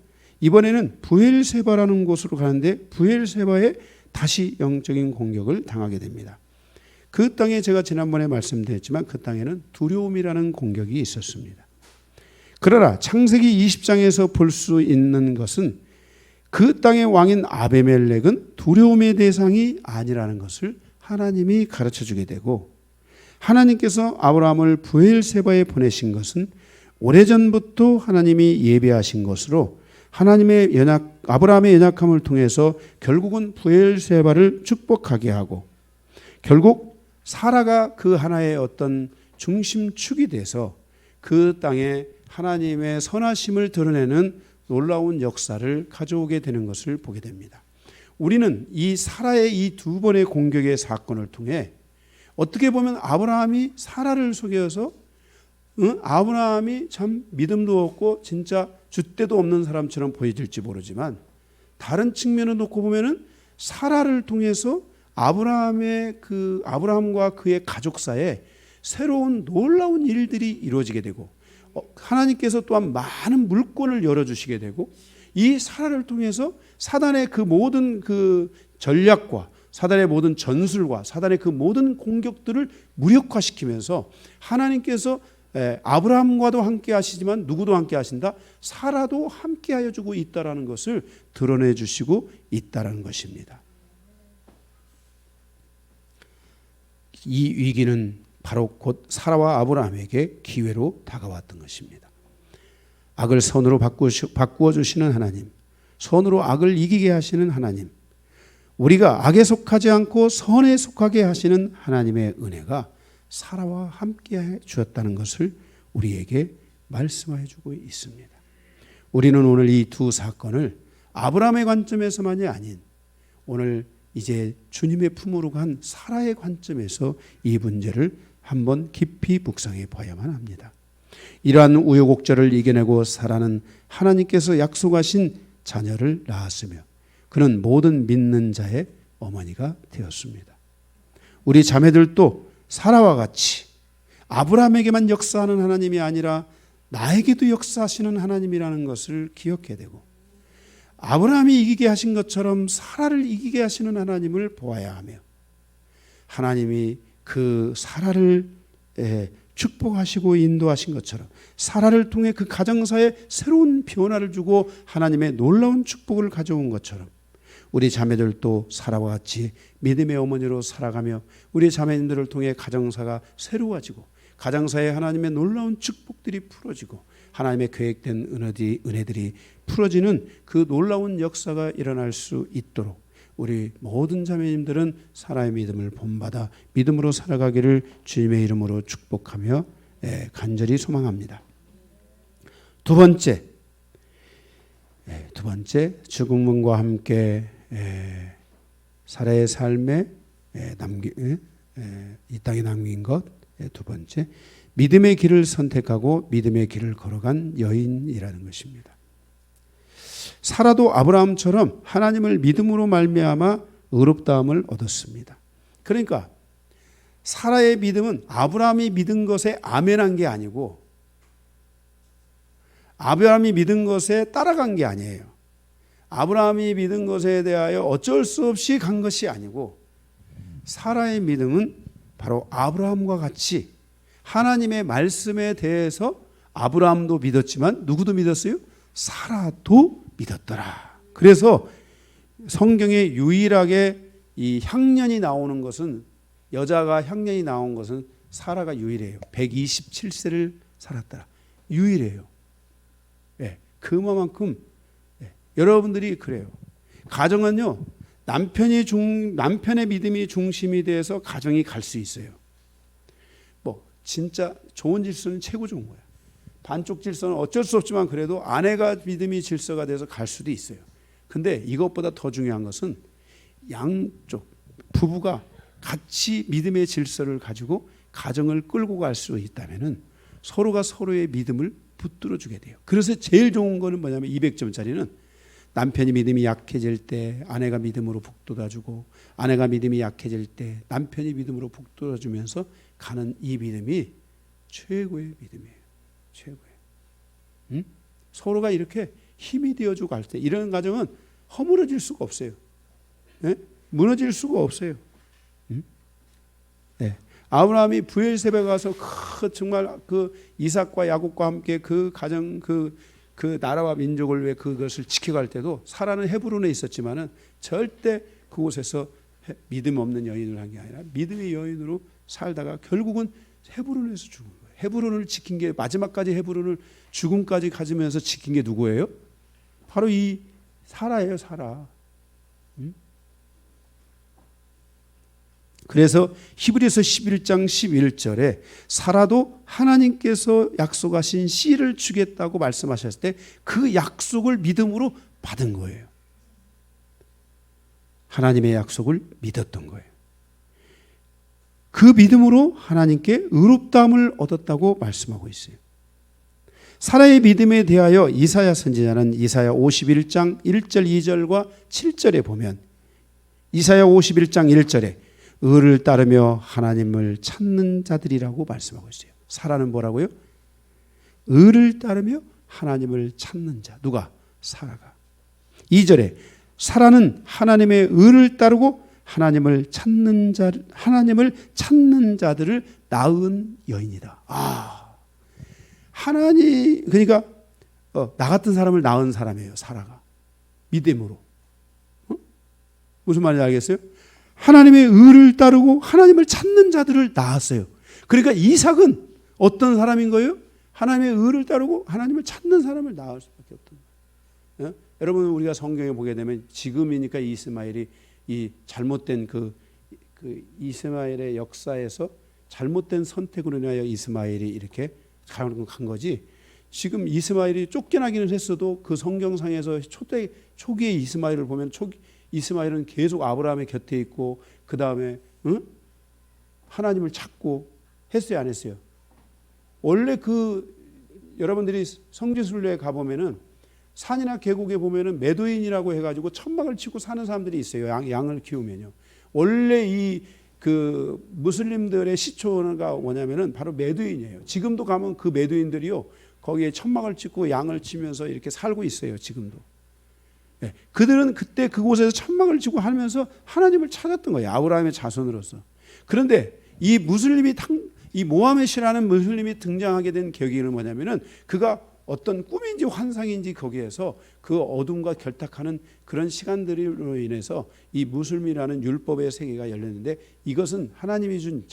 이번에는 브엘세바라는 곳으로 가는데 브엘세바에 다시 영적인 공격을 당하게 됩니다. 그 땅에 제가 지난번에 말씀드렸지만 그 땅에는 두려움이라는 공격이 있었습니다. 그러나 창세기 20장에서 볼 수 있는 것은 그 땅의 왕인 아베멜렉은 두려움의 대상이 아니라는 것을 하나님이 가르쳐 주게 되고 하나님께서 아브라함을 브엘세바에 보내신 것은 오래전부터 하나님이 예배하신 것으로 아브라함의 연약함을 통해서 결국은 브엘세바를 축복하게 하고 결국 사라가 그 하나의 어떤 중심축이 돼서 그 땅에 하나님의 선하심을 드러내는 놀라운 역사를 가져오게 되는 것을 보게 됩니다. 우리는 이 사라의 이 두 번의 공격의 사건을 통해 어떻게 보면 아브라함이 사라를 속여서 아브라함이 참 믿음도 없고 진짜 줏대도 없는 사람처럼 보여질지 모르지만 다른 측면을 놓고 보면은 사라를 통해서 아브라함과 그의 가족사에 새로운 놀라운 일들이 이루어지게 되고 하나님께서 또한 많은 물권을 열어주시게 되고 이 사라를 통해서 사단의 그 모든 그 전략과 사단의 모든 전술과 사단의 그 모든 공격들을 무력화시키면서 하나님께서 아브라함과도 함께 하시지만 누구도 함께 하신다. 사라도 함께 하여 주고 있다라는 것을 드러내 주시고 있다라는 것입니다. 이 위기는 바로 곧 사라와 아브라함에게 기회로 다가왔던 것입니다. 악을 선으로 바꾸어 주시는 하나님, 선으로 악을 이기게 하시는 하나님, 우리가 악에 속하지 않고 선에 속하게 하시는 하나님의 은혜가 사라와 함께 주었다는 것을 우리에게 말씀해 주고 있습니다. 우리는 오늘 이 두 사건을 아브라함의 관점에서만이 아닌 오늘 이제 주님의 품으로 간 사라의 관점에서 이 문제를 한번 깊이 묵상해 봐야만 합니다. 이러한 우여곡절을 이겨내고 사라는 하나님께서 약속하신 자녀를 낳았으며 그는 모든 믿는 자의 어머니가 되었습니다. 우리 자매들도 사라와 같이 아브라함에게만 역사하는 하나님이 아니라 나에게도 역사하시는 하나님이라는 것을 기억해야 되고 아브라함이 이기게 하신 것처럼 사라를 이기게 하시는 하나님을 보아야 하며 하나님이 그 사라를 축복하시고 인도하신 것처럼 사라를 통해 그 가정사에 새로운 변화를 주고 하나님의 놀라운 축복을 가져온 것처럼 우리 자매들도 사라와 같이 믿음의 어머니로 살아가며 우리 자매님들을 통해 가정사가 새로워지고 가정사에 하나님의 놀라운 축복들이 풀어지고 하나님의 계획된 은혜들이 풀어지는 그 놀라운 역사가 일어날 수 있도록 우리 모든 자매님들은 사라의 믿음을 본받아 믿음으로 살아가기를 주님의 이름으로 축복하며 간절히 소망합니다. 두 번째, 죽음과 함께 사라의 삶에 이 땅에 남긴 것. 두 번째, 믿음의 길을 선택하고 믿음의 길을 걸어간 여인이라는 것입니다. 사라도 아브라함처럼 하나님을 믿음으로 말미암아 의롭다함을 얻었습니다. 그러니까 사라의 믿음은 아브라함이 믿은 것에 아멘한 게 아니고 아브라함이 믿은 것에 따라간 게 아니에요. 아브라함이 믿은 것에 대하여 어쩔 수 없이 간 것이 아니고 사라의 믿음은 바로 아브라함과 같이 하나님의 말씀에 대해서 아브라함도 믿었지만 누구도 믿었어요? 사라도 믿었더라. 그래서 성경에 유일하게 이 향년이 나오는 것은, 여자가 향년이 나온 것은 사라가 유일해요. 127세를 살았더라. 유일해요. 그만큼 여러분들이 그래요. 가정은요, 남편의 믿음이 중심이 돼서 가정이 갈 수 있어요. 진짜 좋은 질서는 최고 좋은 거야. 반쪽 질서는 어쩔 수 없지만 그래도 아내가 믿음이 질서가 돼서 갈 수도 있어요. 근데 이것보다 더 중요한 것은 양쪽 부부가 같이 믿음의 질서를 가지고 가정을 끌고 갈 수 있다면은 서로가 서로의 믿음을 붙들어 주게 돼요. 그래서 제일 좋은 거는 뭐냐면 200점짜리는 남편이 믿음이 약해질 때 아내가 믿음으로 북돋아주고, 아내가 믿음이 약해질 때 남편이 믿음으로 북돋아주면서 가는 이 믿음이 최고의 믿음이에요. 최고의. 서로가 이렇게 힘이 되어주고 갈 때 이런 가정은 허물어질 수가 없어요. 무너질 수가 없어요. 아브라함이 브엘세바에 가서 정말 그 이삭과 야곱과 함께 그 가정 그 나라와 민족을 위해 그것을 지켜갈 때도 사라는 헤브론에 있었지만은 절대 그곳에서 믿음 없는 여인을 한 게 아니라 믿음의 여인으로 살다가 결국은 헤브론에서 죽은 거예요. 헤브론을 지킨 게, 마지막까지 헤브론을 죽음까지 가지면서 지킨 게 누구예요? 바로 이 사라예요. 사라. 그래서 히브리서 11장 11절에 사라도 하나님께서 약속하신 씨를 주겠다고 말씀하셨을 때 그 약속을 믿음으로 받은 거예요. 하나님의 약속을 믿었던 거예요. 그 믿음으로 하나님께 의롭다함을 얻었다고 말씀하고 있어요. 사라의 믿음에 대하여 이사야 선지자는 이사야 51장 1절 2절과 7절에 보면, 이사야 51장 1절에 의를 따르며 하나님을 찾는 자들이라고 말씀하고 있어요. 사라는 뭐라고요? 의를 따르며 하나님을 찾는 자. 누가? 사라가. 2절에 사라는 하나님의 의를 따르고 하나님을 찾는 자들을 낳은 여인이다. 하나님, 그러니까 나 같은 사람을 낳은 사람이에요. 사라가. 믿음으로. 무슨 말인지 알겠어요? 하나님의 의를 따르고 하나님을 찾는 자들을 낳았어요. 그러니까 이삭은 어떤 사람인 거예요? 하나님의 의를 따르고 하나님을 찾는 사람을 낳을 수밖에 없던 거예요. 여러분, 우리가 성경에 보게 되면 지금이니까 이스마엘이 이 잘못된 그 이스마엘의 역사에서 잘못된 선택으로 인하여 이스마엘이 이렇게 간 거지, 지금 이스마엘이 쫓겨나기는 했어도 그 성경상에서 초기의 이스마엘을 보면 이스마엘은 계속 아브라함의 곁에 있고 그 다음에 하나님을 찾고 했어요, 안 했어요? 원래 여러분들이 성지순례에 가보면은 산이나 계곡에 보면은 매도인이라고 해가지고 천막을 치고 사는 사람들이 있어요. 양을 키우면요. 원래 무슬림들의 시초가 뭐냐면은 바로 매도인이에요. 지금도 가면 그 매도인들이요, 거기에 천막을 치고 양을 치면서 이렇게 살고 있어요. 지금도. 그들은 그때 그곳에서 천막을 치고 하면서 하나님을 찾았던 거예요. 아브라함의 자손으로서. 그런데 이 모하메시라는 무슬림이 등장하게 된 계기는 뭐냐면은 그가 어떤 꿈인지 환상인지 거기에서 그 어둠과 결탁하는 그런 시간들로 인해서 이 무슬림이라는 율법의 세계가 열렸는데, 이것은 하나님이 준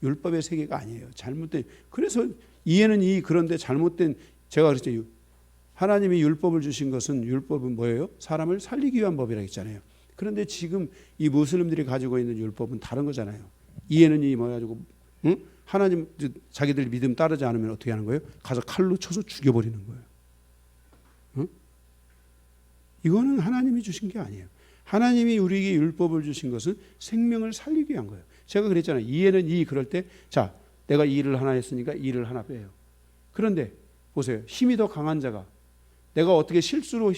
율법의 세계가 아니에요. 잘못된. 그래서 이해는 그런데 잘못된, 제가 그랬죠. 하나님이 율법을 주신 것은, 율법은 뭐예요? 사람을 살리기 위한 법이라고 했잖아요. 그런데 지금 이 무슬림들이 가지고 있는 율법은 다른 거잖아요. 이해는 이 뭐 가지고 응? 하나님 자기들 믿음 따르지 않으면 어떻게 하는 거예요? 가서 칼로 쳐서 죽여버리는 거예요. 응? 이거는 하나님이 주신 게 아니에요. 하나님이 우리에게 율법을 주신 것은 생명을 살리기 위한 거예요. 제가 그랬잖아요. 이해는 이 그럴 때 자 내가 이를 하나 했으니까 이를 하나 빼요. 그런데 보세요. 힘이 더 강한 자가 내가 어떻게 실수로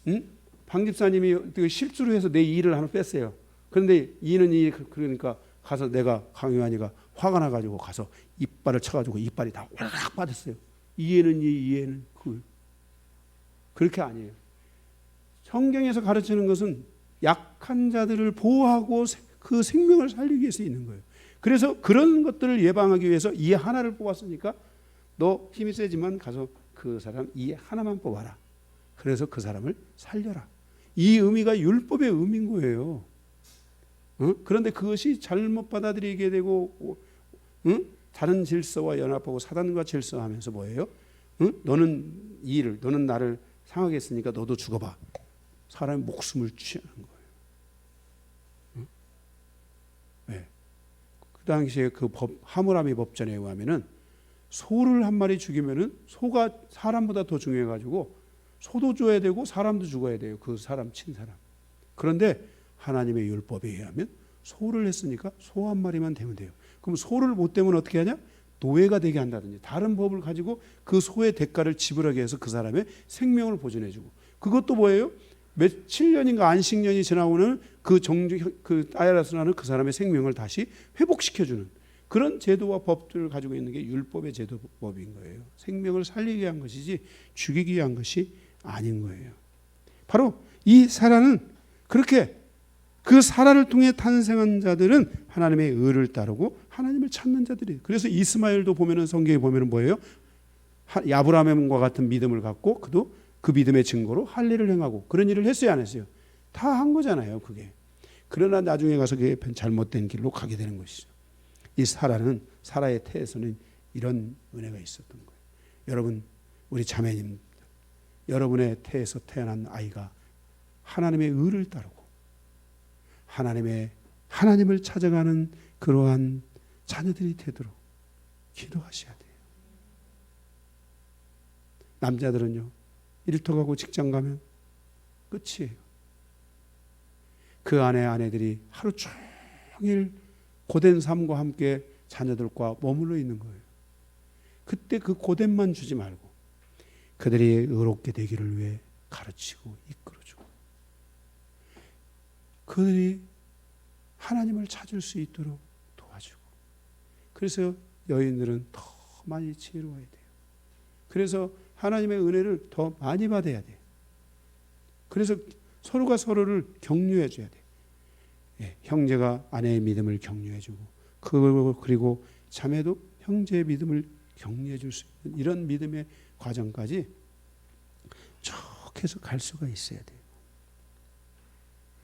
응? 방 집사님이 어떻게 실수로 해서 내 이를 하나 뺐어요. 그런데 이는 이 그러니까 가서 내가 강요하니까 화가 나가지고 가서 이빨을 쳐가지고 이빨이 다 오락락 빠졌어요. 이해는 이 이해는 그 그렇게 아니에요. 성경에서 가르치는 것은 약한 자들을 보호하고 그 생명을 살리기 위해서 있는 거예요. 그래서 그런 것들을 예방하기 위해서 이 하나를 뽑았으니까 너 힘이 세지만 가서 그 사람 이 하나만 뽑아라. 그래서 그 사람을 살려라. 이 의미가 율법의 의미인 거예요. 그런데 그것이 잘못 받아들이게 되고 다른 질서와 연합하고 사단과 질서하면서 뭐예요? 너는 이 일을 너는 나를 상하게 했으니까 너도 죽어봐. 사람의 목숨을 취하는 거예요. 네. 그 당시에 그 하무라비 법전에 의하면은 소를 한 마리 죽이면은 소가 사람보다 더 중요해가지고 소도 줘야 되고 사람도 죽어야 돼요. 그 사람 친 사람. 그런데 하나님의 율법에 의하면 소를 했으니까 소 한 마리만 되면 돼요. 그럼 소를 못 되면 어떻게 하냐? 노예가 되게 한다든지 다른 법을 가지고 그 소의 대가를 지불하게 해서 그 사람의 생명을 보존해주고 그것도 뭐예요? 며칠 년인가 안식년이 지나오는 그 아야라스라는 그 사람의 생명을 다시 회복시켜주는 그런 제도와 법들을 가지고 있는 게 율법의 제도법인 거예요. 생명을 살리기 위한 것이지 죽이기 위한 것이 아닌 거예요. 바로 이 사라는 그렇게 그 사라를 통해 탄생한 자들은 하나님의 의를 따르고 하나님을 찾는 자들이에요. 그래서 이스마엘도 보면은 성경에 보면은 뭐예요? 아브라함과 같은 믿음을 갖고 그도 그 믿음의 증거로 할례를 행하고 그런 일을 했어요, 안 했어요? 다 한 거잖아요, 그게. 그러나 나중에 가서 그게 잘못된 길로 가게 되는 것이죠. 이 사라의 태에서는 이런 은혜가 있었던 거예요. 여러분, 우리 자매님, 여러분의 태에서 태어난 아이가 하나님의 의를 따르고 하나님을 찾아가는 그러한 자녀들이 되도록 기도하셔야 돼요. 남자들은요, 일터 가고 직장 가면 끝이에요. 그 안에 아내들이 하루 종일 고된 삶과 함께 자녀들과 머물러 있는 거예요. 그때 그 고된만 주지 말고 그들이 의롭게 되기를 위해 가르치고 이끌어주고 그들이 하나님을 찾을 수 있도록 도와주고 그래서 여인들은 더 많이 지혜로워야 돼요. 그래서 하나님의 은혜를 더 많이 받아야 돼요. 그래서 서로가 서로를 격려해 줘야 돼요. 예, 형제가 아내의 믿음을 격려해 주고 그리고 자매도 형제의 믿음을 격려해 줄 수 있는 이런 믿음의 과정까지 쭉 해서 갈 수가 있어야 돼요.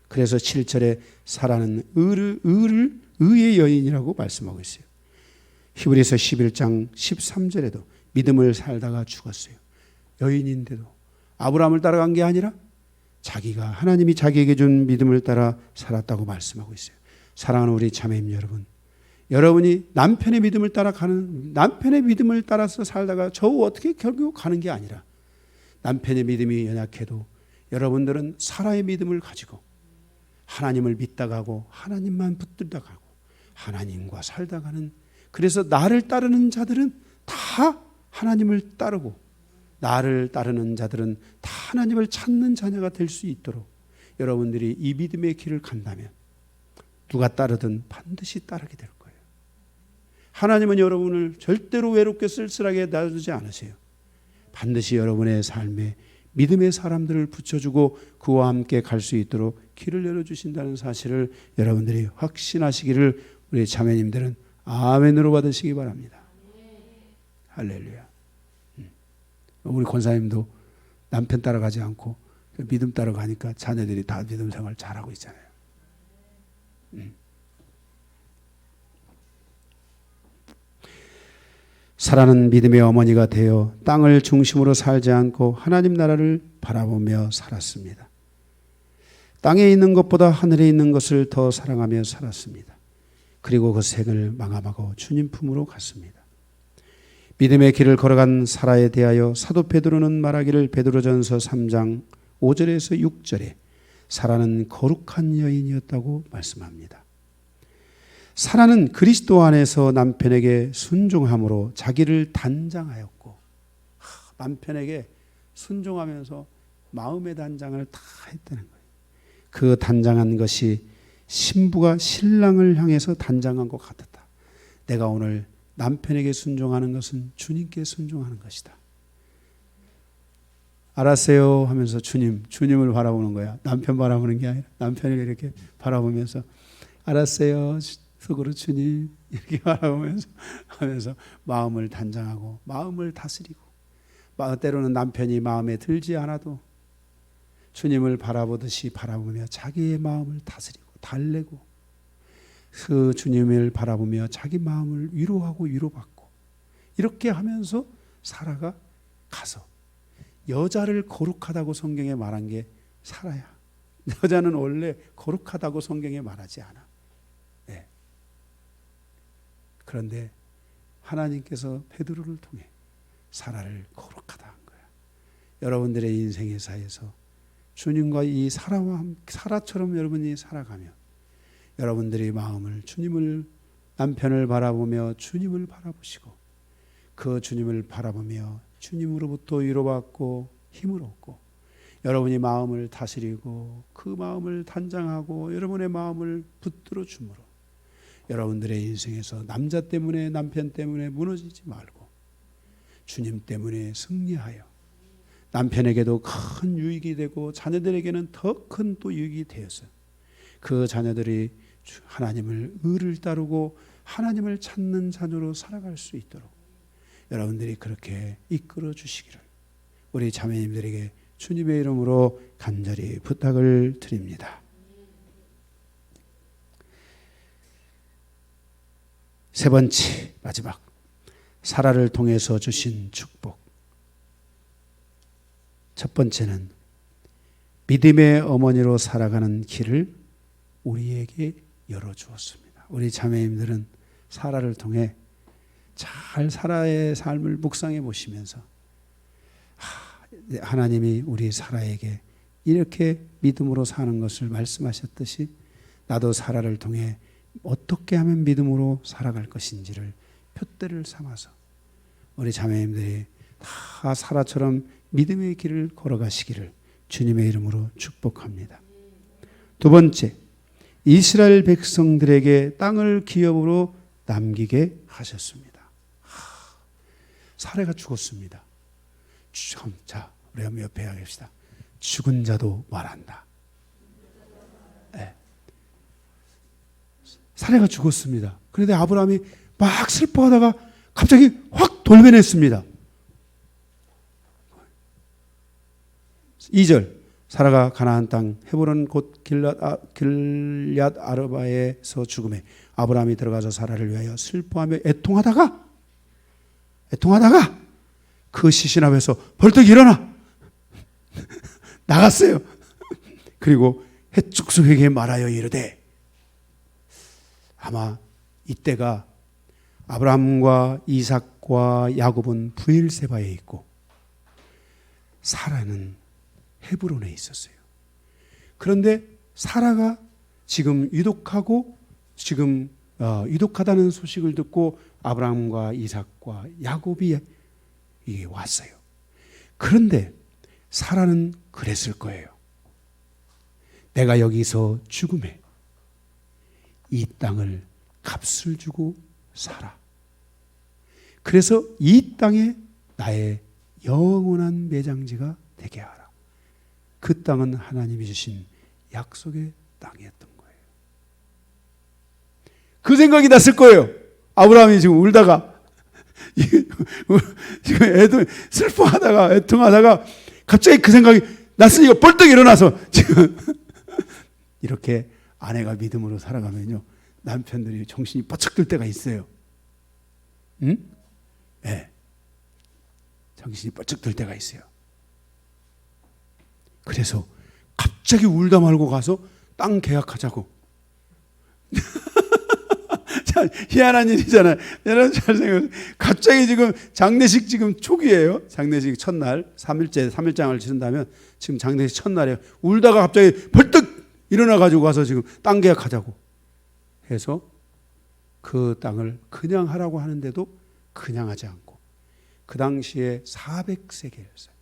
그래서 7절에 사라는 의의 여인이라고 말씀하고 있어요. 히브리서 11장 13절에도 믿음을 살다가 죽었어요. 여인인데도 아브라함을 따라간 게 아니라 자기가 하나님이 자기에게 준 믿음을 따라 살았다고 말씀하고 있어요. 사랑하는 우리 자매님 여러분, 여러분이 남편의 믿음을 따라서 살다가 겨우 어떻게 결국 가는 게 아니라 남편의 믿음이 연약해도 여러분들은 사라의 믿음을 가지고 하나님을 믿다가고 하나님만 붙들다 가고 하나님과 살다 가는 그래서 나를 따르는 자들은 다 하나님을 따르고 나를 따르는 자들은 다 하나님을 찾는 자녀가 될 수 있도록 여러분들이 이 믿음의 길을 간다면 누가 따르든 반드시 따르게 될 거예요. 하나님은 여러분을 절대로 외롭게 쓸쓸하게 놔두지 않으세요. 반드시 여러분의 삶에 믿음의 사람들을 붙여주고 그와 함께 갈 수 있도록 길을 열어주신다는 사실을 여러분들이 확신하시기를 우리 자매님들은 아멘으로 받으시기 바랍니다. 할렐루야. 우리 권사님도 남편 따라가지 않고 믿음 따라가니까 자녀들이 다 믿음 생활 잘하고 있잖아요. 사라는 믿음의 어머니가 되어 땅을 중심으로 살지 않고 하나님 나라를 바라보며 살았습니다. 땅에 있는 것보다 하늘에 있는 것을 더 사랑하며 살았습니다. 그리고 그 생을 마감하고 주님 품으로 갔습니다. 믿음의 길을 걸어간 사라에 대하여 사도 베드로는 말하기를 베드로전서 3장 5절에서 6절에 사라는 거룩한 여인이었다고 말씀합니다. 사라는 그리스도 안에서 남편에게 순종함으로 자기를 단장하였고, 남편에게 순종하면서 마음의 단장을 다 했다는 거예요. 그 단장한 것이 신부가 신랑을 향해서 단장한 것 같았다. 내가 오늘 남편에게 순종하는 것은 주님께 순종하는 것이다. 알았어요 하면서 주님을 바라보는 거야. 남편 바라보는 게 아니라 남편을 이렇게 바라보면서 알았어요 속으로 주님 이렇게 바라보면서 하면서 마음을 단장하고 마음을 다스리고, 때로는 남편이 마음에 들지 않아도 주님을 바라보듯이 바라보며 자기의 마음을 다스리고 달래고, 그 주님을 바라보며 자기 마음을 위로하고 위로받고, 이렇게 하면서 사라가 가서 여자를 거룩하다고 성경에 말한 게 사라야. 여자는 원래 거룩하다고 성경에 말하지 않아. 네. 그런데 하나님께서 베드로를 통해 사라를 거룩하다 한 거야. 여러분들의 인생의 사이에서 주님과 이 사라처럼 여러분이 살아가면 여러분들의 마음을 남편을 바라보며 주님을 바라보시고, 그 주님을 바라보며 주님으로부터 위로받고 힘을 얻고, 여러분이 마음을 다스리고 그 마음을 단장하고 여러분의 마음을 붙들어 주므로 여러분들의 인생에서 남자 때문에 남편 때문에 무너지지 말고 주님 때문에 승리하여 남편에게도 큰 유익이 되고 자녀들에게는 더 큰 또 유익이 되어서 그 자녀들이 하나님을 의를 따르고 하나님을 찾는 자녀로 살아갈 수 있도록 여러분들이 그렇게 이끌어 주시기를 우리 자매님들에게 주님의 이름으로 간절히 부탁을 드립니다. 세 번째, 마지막, 사라를 통해서 주신 축복. 첫 번째는 믿음의 어머니로 살아가는 길을 우리에게 열어주었습니다. 우리 자매님들은 사라를 통해 잘 사라의 삶을 묵상해 보시면서 하나님이 우리 사라에게 이렇게 믿음으로 사는 것을 말씀하셨듯이 나도 사라를 통해 어떻게 하면 믿음으로 살아갈 것인지를 표대를 삼아서 우리 자매님들이 다 사라처럼 믿음의 길을 걸어가시기를 주님의 이름으로 축복합니다. 두 번째, 이스라엘 백성들에게 땅을 기업으로 남기게 하셨습니다. 사라가 죽었습니다. 자, 우리 한번 옆에 하겠습니다. 죽은 자도 말한다. 네. 사라가 죽었습니다. 그런데 아브라함이 막 슬퍼하다가 갑자기 확 돌변했습니다. 2절, 사라가 가나안 땅 헤브론 곧 길앗 아르바에서 죽음에 아브라함이 들어가서 사라를 위하여 슬퍼하며 애통하다가 그 시신 앞에서 벌떡 일어나 나갔어요. 그리고 해축수에게 말하여 이르되, 아마 이때가 아브라함과 이삭과 야곱은 브엘세바에 있고 사라는 헤브론에 있었어요. 그런데 사라가 지금 유독하다는 소식을 듣고 아브라함과 이삭과 야곱이 이게 왔어요. 그런데 사라는 그랬을 거예요. 내가 여기서 죽음에 이 땅을 값을 주고 살아. 그래서 이 땅에 나의 영원한 매장지가 되게 하라. 그 땅은 하나님이 주신 약속의 땅이었던 거예요. 그 생각이 났을 거예요. 아브라함이 지금 울다가 지금 애도 슬퍼하다가 애통하다가 갑자기 그 생각이 났으니까 벌떡 일어나서 지금 이렇게 아내가 믿음으로 살아가면요 남편들이 정신이 바짝 들 때가 있어요. 응? 네. 정신이 바짝 들 때가 있어요. 그래서 갑자기 울다 말고 가서 땅 계약하자고. 참 희한한 일이잖아요. 여러분 잘 생각해요. 갑자기 지금 장례식 지금 초기예요. 장례식 첫날 3일장을 치른다면 지금 장례식 첫날이에요. 울다가 갑자기 벌떡 일어나 가지고 가서 지금 땅 계약하자고 해서 그 땅을 그냥 하라고 하는데도 그냥 하지 않고 그 당시에 400세겔이었어요.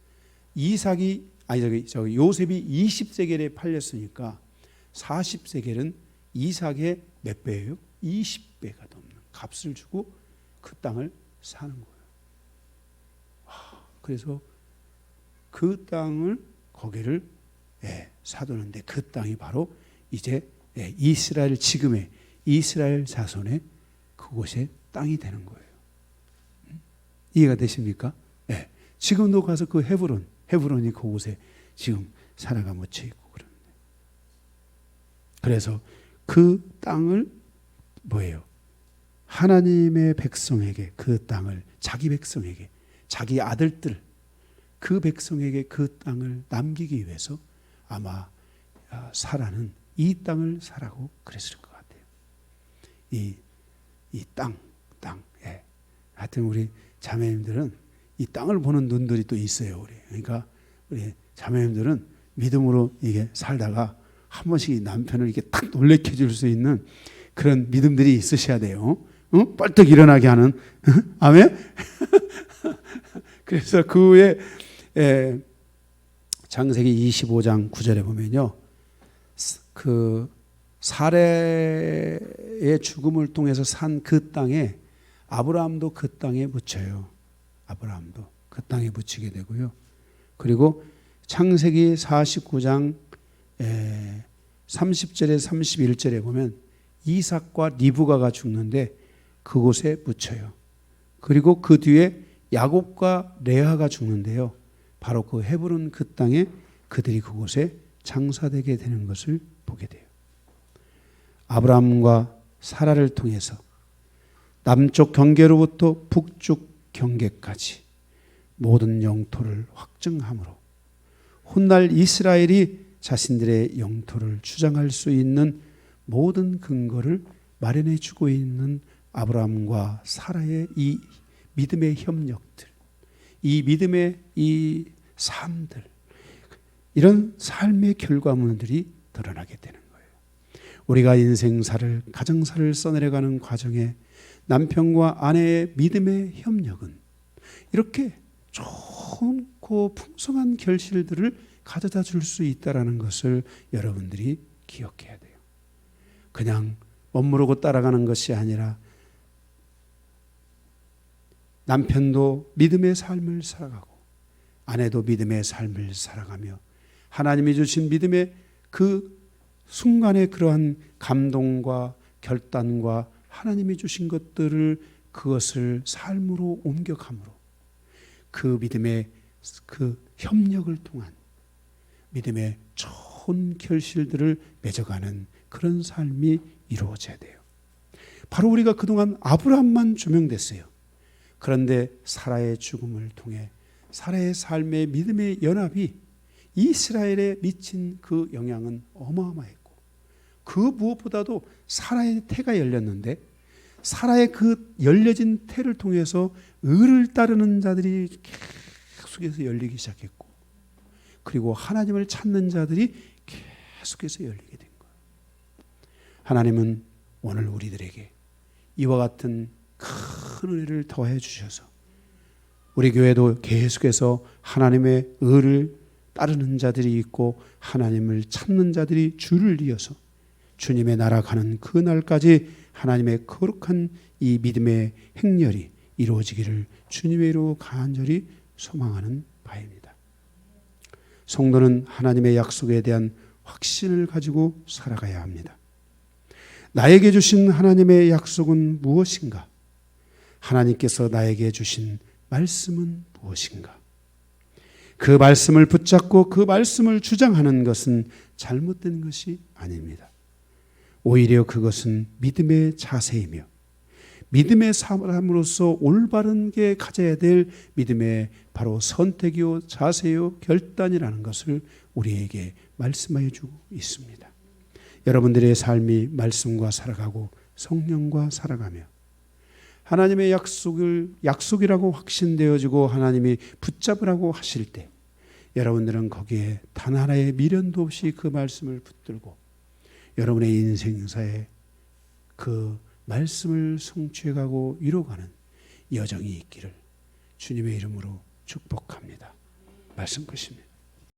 요셉이 20세겔에 팔렸으니까 40세겔은 이삭의 몇 배예요? 20배가 넘는 값을 주고 그 땅을 사는 거예요. 그래서 그 땅을 거기를 사두는데 그 땅이 바로 이제 이스라엘 지금의 이스라엘 자손의 그곳의 땅이 되는 거예요. 이해가 되십니까? 지금도 가서 그 헤브론이 그곳에 지금 사라가 묻혀 있고 그러는데 그래서 그 땅을 뭐예요? 하나님의 백성에게 그 땅을 자기 백성에게 자기 아들들 그 백성에게 그 땅을 남기기 위해서 아마 사라는 이 땅을 사라고 그랬을 것 같아요. 이 땅. 하여튼 우리 자매님들은 이 땅을 보는 눈들이 또 있어요. 그러니까 우리 자매님들은 믿음으로 이게 살다가 한 번씩 남편을 이렇게 탁 놀래켜 줄 수 있는 그런 믿음들이 있으셔야 돼요. 뻘떡 일어나게 하는. 아멘? 그래서 그 후에 창세기 25장 9절에 보면요. 그 사레의 죽음을 통해서 산 그 땅에 아브라함도 그 땅에 묻혀요. 아브라함도 그 땅에 묻히게 되고요. 그리고 창세기 49장 30절에 31절에 보면 이삭과 리브가가 죽는데 그곳에 묻혀요. 그리고 그 뒤에 야곱과 레아가 죽는데요. 바로 그 헤브론 그 땅에 그들이 그곳에 장사되게 되는 것을 보게 돼요. 아브라함과 사라를 통해서 남쪽 경계로부터 북쪽 경계까지 모든 영토를 확증함으로 훗날 이스라엘이 자신들의 영토를 주장할 수 있는 모든 근거를 마련해 주고 있는 아브라함과 사라의 이 믿음의 협력들, 이 믿음의 이 삶들, 이런 삶의 결과물들이 드러나게 되는 거예요. 우리가 인생사를, 가정사를 써내려가는 과정에 남편과 아내의 믿음의 협력은 이렇게 좋고 풍성한 결실들을 가져다 줄 수 있다는 것을 여러분들이 기억해야 돼요. 그냥 멋모르고 따라가는 것이 아니라 남편도 믿음의 삶을 살아가고 아내도 믿음의 삶을 살아가며 하나님이 주신 믿음의 그 순간의 그러한 감동과 결단과 하나님이 주신 것들을 그것을 삶으로 옮겨감으로 그 믿음의 그 협력을 통한 믿음의 좋은 결실들을 맺어가는 그런 삶이 이루어져야 돼요. 바로 우리가 그동안 아브라함만 조명됐어요. 그런데 사라의 죽음을 통해 사라의 삶의 믿음의 연합이 이스라엘에 미친 그 영향은 어마어마했고 그 무엇보다도 사라의 태가 열렸는데 사라의 그 열려진 태를 통해서 의를 따르는 자들이 계속해서 열리기 시작했고 그리고 하나님을 찾는 자들이 계속해서 열리게 된 거예요. 하나님은 오늘 우리들에게 이와 같은 큰 은혜를 더해 주셔서 우리 교회도 계속해서 하나님의 의를 따르는 자들이 있고 하나님을 찾는 자들이 줄을 이어서 주님의 나라 가는 그 날까지 하나님의 거룩한 이 믿음의 행렬이 이루어지기를 주님의 이름으로 간절히 소망하는 바입니다. 성도는 하나님의 약속에 대한 확신을 가지고 살아가야 합니다. 나에게 주신 하나님의 약속은 무엇인가? 하나님께서 나에게 주신 말씀은 무엇인가? 그 말씀을 붙잡고 그 말씀을 주장하는 것은 잘못된 것이 아닙니다. 오히려 그것은 믿음의 자세이며 믿음의 사람으로서 올바른 게 가져야 될 믿음의 바로 선택이요, 자세요, 결단이라는 것을 우리에게 말씀하여 주고 있습니다. 여러분들의 삶이 말씀과 살아가고 성령과 살아가며 하나님의 약속이라고 확신되어지고 하나님이 붙잡으라고 하실 때 여러분들은 거기에 단 하나의 미련도 없이 그 말씀을 붙들고 여러분의 인생사에 그 말씀을 성취해가고 이루어가는 여정이 있기를 주님의 이름으로 축복합니다. 말씀 끝입니다.